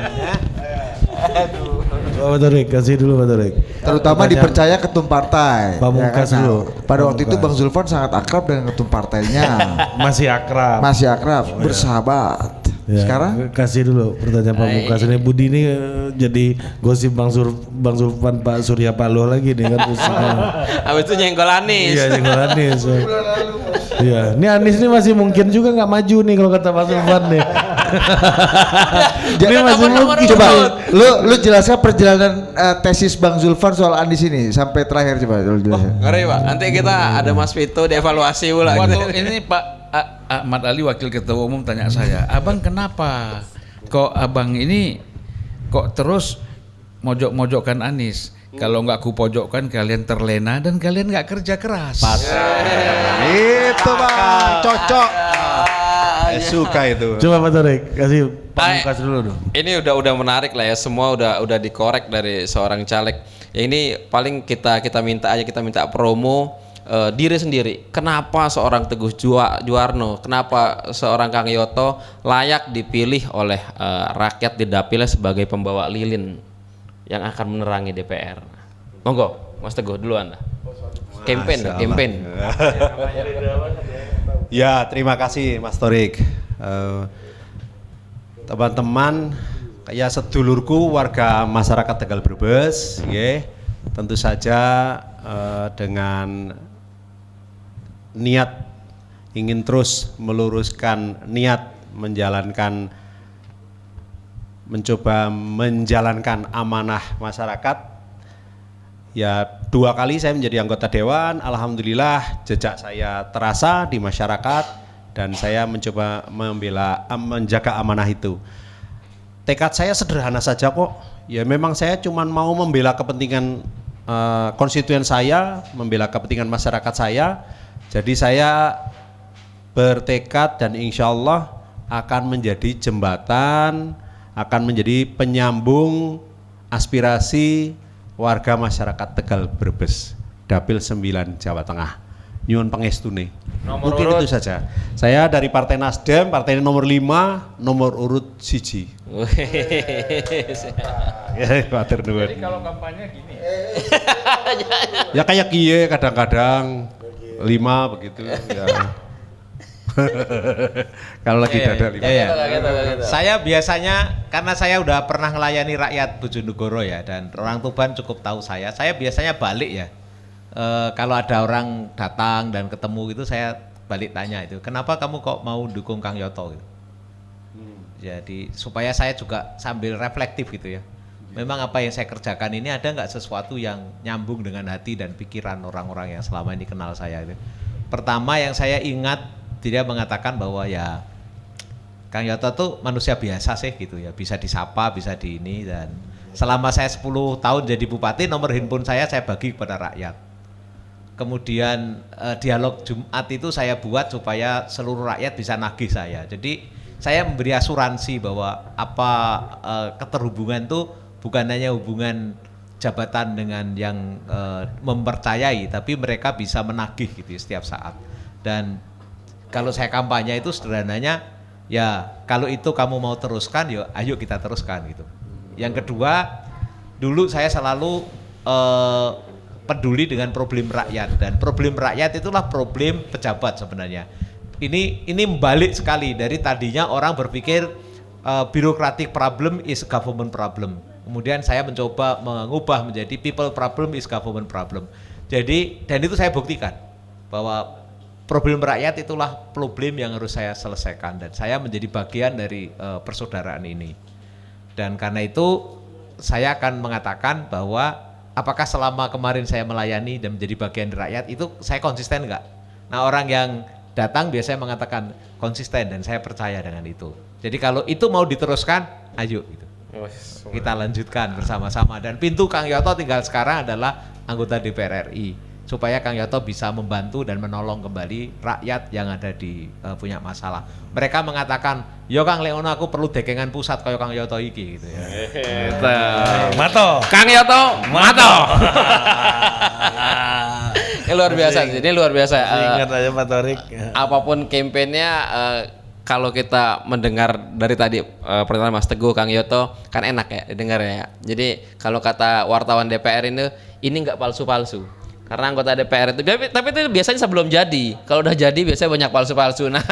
Pak Torik, kasih dulu Pak Torik. Terutama dipercaya ketum partai. Pamungkas ya kan? dulu. Pada waktu itu Bang Zulfan sangat akrab dengan ketum partainya. Masih akrab. Masih akrab, bersahabat. Ya, sekarang kasih dulu pertanyaan Pamungkas ini. Budi ini jadi gosip Bang Zulfan Pak Surya Paloh lagi nih kan. Habis itu nyenggol Anies. Iya nyenggol Anies. Iya, ini Anies ini masih mungkin juga nggak maju nih kalau kata Pak Zulfan nih. Jadi masih mungkin. Coba lu jelaskan perjalanan tesis Bang Zulfan soal Anies ini sampai terakhir coba lu jelaskan. Ngeri Pak, nanti kita ada Mas Vito dievaluasi ulang. Waktu ini Pak Ahmad Ali Wakil Ketua Umum tanya saya, abang kenapa kok abang ini kok terus mojok-mojokkan Anies? Kalau nggak ku pojokkan kalian terlena dan kalian nggak kerja keras. Pas. Itu Bang, cocok. Suka itu. Coba Pak Torik, kasih Pamungkas dulu dong. Ini udah menarik lah ya, semua udah dikorek dari seorang caleg. Ya ini paling kita minta aja, kita minta promo diri sendiri. Kenapa seorang Teguh Juwarno, kenapa seorang Kang Yoto layak dipilih oleh rakyat di dapilnya sebagai pembawa lilin yang akan menerangi DPR? Monggo, Mas Teguh duluan lah. Campaign. Ya, terima kasih Mas Torik. Teman-teman, ya sedulurku warga masyarakat Tegal Brebes, nggih. Tentu saja dengan niat ingin terus meluruskan niat mencoba menjalankan amanah masyarakat. Ya 2 kali saya menjadi anggota dewan, alhamdulillah jejak saya terasa di masyarakat dan saya mencoba menjaga amanah itu. Tekad saya sederhana saja kok, ya memang saya cuma mau membela kepentingan konstituen saya, membela kepentingan masyarakat saya. Jadi saya bertekad dan insya Allah akan menjadi jembatan, akan menjadi penyambung aspirasi warga masyarakat Tegal Brebes, Dapil 9 Jawa Tengah. Nyuwun pangestune. Mungkin itu saja. Saya dari Partai Nasdem, partai nomor 5, nomor urut 1. Ya, khawatir nuwun. Jadi kalau kampanye gini. Ya kayak kiye kadang-kadang 5 begitu ya. Kalau lagi dada 5. Saya biasanya karena saya udah pernah melayani rakyat Bojonegoro ya, dan orang Tuban cukup tahu saya biasanya balik ya. Kalau ada orang datang dan ketemu gitu, saya balik tanya itu, kenapa kamu kok mau dukung Kang Yoto gitu. Jadi supaya saya juga sambil reflektif gitu ya. Memang apa yang saya kerjakan ini ada nggak sesuatu yang nyambung dengan hati dan pikiran orang-orang yang selama ini kenal saya gitu. Pertama yang saya ingat, dia mengatakan bahwa ya Kang Yoto tuh manusia biasa sih gitu ya, bisa disapa, bisa di ini. Dan selama saya 10 tahun jadi bupati, nomor handphone saya bagi kepada rakyat. Kemudian dialog Jumat itu saya buat supaya seluruh rakyat bisa nagih saya. Jadi saya memberi asuransi bahwa keterhubungan tuh bukan hanya hubungan jabatan dengan yang mempercayai, tapi mereka bisa menagih gitu ya, setiap saat. Dan kalau saya kampanye itu sederhananya, ya kalau itu kamu mau teruskan, ya ayo kita teruskan gitu. Yang kedua, dulu saya selalu peduli dengan problem rakyat, dan problem rakyat itulah problem pejabat sebenarnya. Ini membalik sekali dari tadinya orang berpikir bureaucratic problem is government problem. Kemudian saya mencoba mengubah menjadi people problem is government problem. Jadi, dan itu saya buktikan bahwa problem rakyat itulah problem yang harus saya selesaikan, dan saya menjadi bagian dari persaudaraan ini. Dan karena itu saya akan mengatakan bahwa apakah selama kemarin saya melayani dan menjadi bagian dari rakyat itu saya konsisten enggak? Nah, orang yang datang biasanya mengatakan konsisten, dan saya percaya dengan itu. Jadi kalau itu mau diteruskan, ayo gitu. Kita lanjutkan bersama-sama, dan pintu Kang Yoto tinggal sekarang adalah anggota DPR RI, supaya Kang Yoto bisa membantu dan menolong kembali rakyat yang ada di punya masalah. Mereka mengatakan, yo Kang Leono aku perlu dekengan pusat kaya Kang Yoto iki gitu ya. Mato. Kang Yoto, mato. Ini luar biasa, ini luar biasa. Ingat aja Pak Torik. Apapun kampanyenya, kalau kita mendengar dari tadi pernyataan Mas Teguh, Kang Yoto, kan enak ya didengarnya ya. Jadi kalau kata wartawan DPR ini nggak palsu-palsu. Karena anggota DPR itu, tapi itu biasanya sebelum jadi. Kalau udah jadi biasanya banyak palsu-palsu. Nah,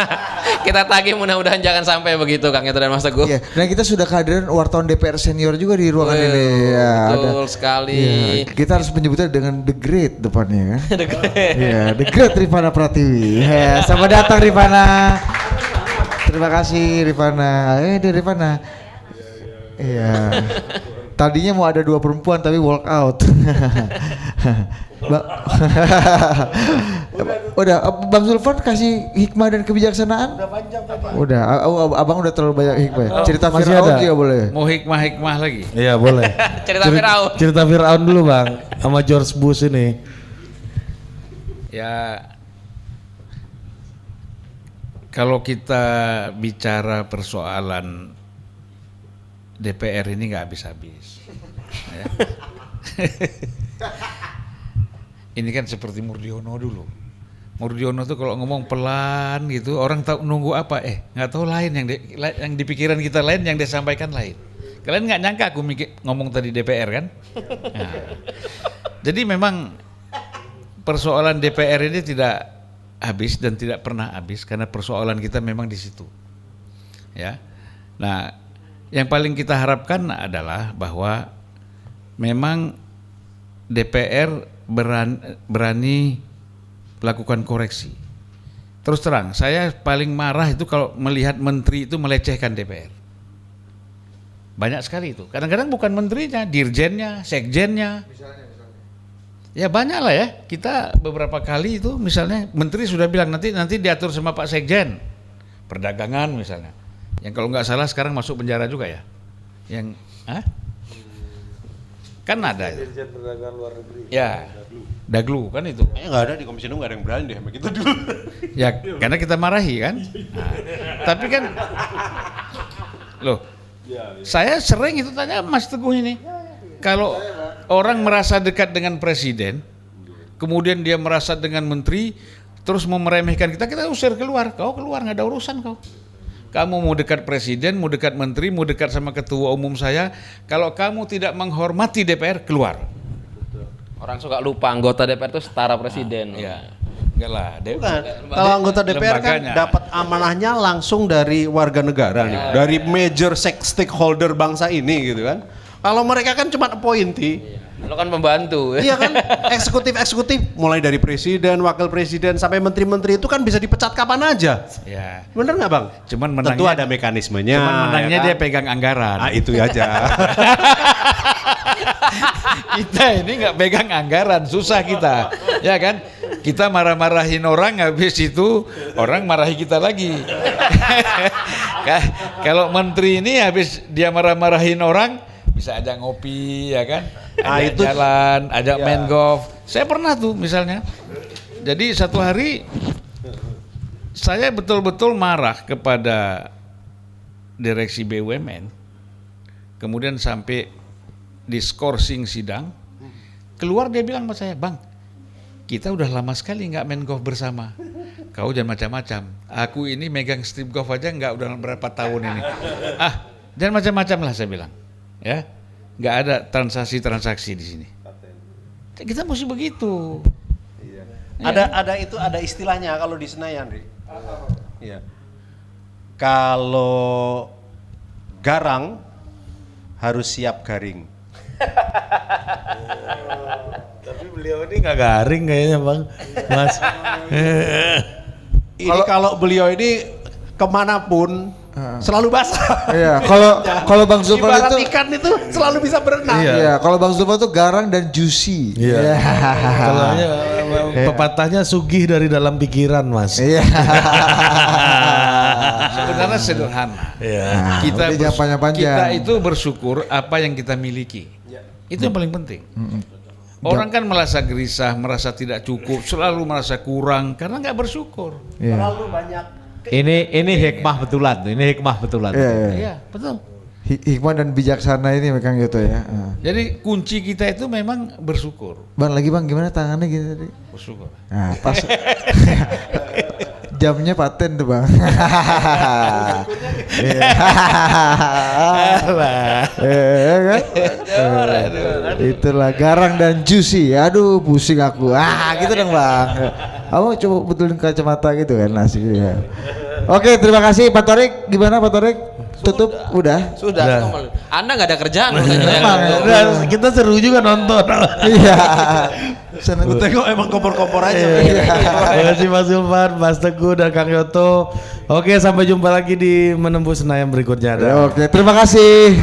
kita tagih mudah-mudahan jangan sampai begitu Kang Yoto dan Mas Teguh. Iya. Dan kita sudah kehadiran wartawan DPR senior juga di ruangan ini. Ya, betul sekali. Ya, kita harus menyebutnya dengan The Great depannya kan. The Great. Iya, The Great Rifana Pratiwi. Ya, selamat datang Rifana. Terima kasih Rifana. Dia Rifana. Iya. Tadinya mau ada 2 perempuan tapi walk out. Udah, Bang Zulfan kasih hikmah dan kebijaksanaan? Udah panjang tadi. Udah, abang udah terlalu banyak hikmah. Cerita Fir'aun juga boleh. Mau hikmah lagi? Iya boleh. Cerita Fir'aun dulu Bang, sama George Bush ini. Ya, kalau kita bicara persoalan DPR ini nggak habis-habis. Ya. ini kan seperti Murdiono dulu. Murdiono tuh kalau ngomong pelan gitu, orang tahu nunggu apa? Nggak tahu lain yang di pikiran kita lain, yang dia sampaikan lain. Kalian nggak nyangka aku ngomong tadi DPR kan? Nah. Jadi memang persoalan DPR ini tidak habis dan tidak pernah habis karena persoalan kita memang di situ. Ya. Nah, yang paling kita harapkan adalah bahwa memang DPR berani lakukan koreksi. Terus terang, saya paling marah itu kalau melihat menteri itu melecehkan DPR. Banyak sekali itu. Kadang-kadang bukan menterinya, dirjennya, sekjennya. Ya banyak lah ya. Kita beberapa kali itu misalnya menteri sudah bilang nanti diatur sama Pak Sekjen. Perdagangan misalnya. Yang kalau nggak salah sekarang masuk penjara juga ya. Yang kan ada. Dirjen Perdagangan Luar Negeri. Ya. Daglu kan itu. Kayaknya nggak ada di Komisi 6, nggak ada yang berani deh begitu dulu. Ya karena kita marahi kan. Nah, tapi kan loh, saya sering itu tanya Mas Teguh ini. Kalau orang merasa dekat dengan presiden, kemudian dia merasa dengan menteri, terus mau meremehkan kita usir keluar. Kau keluar, nggak ada urusan kau. Kamu mau dekat presiden, mau dekat menteri, mau dekat sama ketua umum saya, kalau kamu tidak menghormati DPR, keluar. Orang suka lupa anggota DPR itu setara presiden. Ya, enggak lah. Bukan. Kalau anggota DPR kan lembaganya dapat amanahnya langsung dari warga negara nih, dari major stakeholder bangsa ini gitu kan. Kalau mereka kan cuma appointee. Lo kan pembantu. Iya kan, eksekutif mulai dari presiden, wakil presiden sampai menteri-menteri itu kan bisa dipecat kapan aja. Ya. Bener nggak bang? Cuman menangnya, tentu ada mekanismenya. Cuman menangnya ya kan? dia pegang anggaran. Ah itu aja. Kita ini nggak pegang anggaran, susah kita, ya kan? Kita marah-marahin orang, habis itu orang marahi kita lagi. Kalau menteri ini habis dia marah-marahin orang, bisa ajak ngopi, ya kan? Ajak itu jalan, ajak main golf. Saya pernah tuh misalnya. Jadi satu hari saya betul-betul marah kepada direksi BUMN. Kemudian sampai diskorsing sidang, keluar dia bilang sama saya, Bang, kita udah lama sekali nggak main golf bersama. Kau jangan macam-macam. Aku ini megang strip golf aja nggak udah berapa tahun ini. Jangan macam-macam lah saya bilang. Ya, nggak ada transaksi di sini. Kita mesti begitu. Iya. Ada istilahnya kalau di Senayan, Ri. Iya. Kalau garang harus siap garing. Tapi beliau ini nggak garing kayaknya bang, Mas. Ini kalau beliau ini kemanapun selalu basah. Iya, kalau Bang Zulfan Ibarat itu ikan itu selalu bisa berenang. Iya, kalau Bang Zulfan itu garang dan juicy. Iya. Kalau pepatahnya sugih dari dalam pikiran, Mas. Iya. Sebenarnya sederhana. Iya. Kita itu bersyukur apa yang kita miliki. Itu yang paling penting. Orang kan merasa gelisah, merasa tidak cukup, selalu merasa kurang karena nggak bersyukur. Terlalu banyak. Ini hikmah betulan tuh, ini hikmah betulan. Iya, betul. Hikmah dan bijaksana ini Kang Yoto ya. Jadi kunci kita itu memang bersyukur. Bang lagi Bang gimana tangannya gitu tadi? Bersyukur. Nah, pas jamnya paten tuh Bang. Kan? Itulah garang dan juicy. Aduh pusing aku. Gitu dong Bang. Kamu coba betulin kacamata gitu kan asik ya. Oke, terima kasih Pak Torik. Gimana Pak Torik? Tutup udah. Sudah. Anda nggak ada kerjaan. Kita seru juga nonton. Iya. Aku tengok emang kompor-kompor aja. Terima kasih Mas Zulfan, Mas Teguh dan Kang Yoto. Oke, sampai jumpa lagi di Menembus Senayan berikutnya. Oke, terima kasih.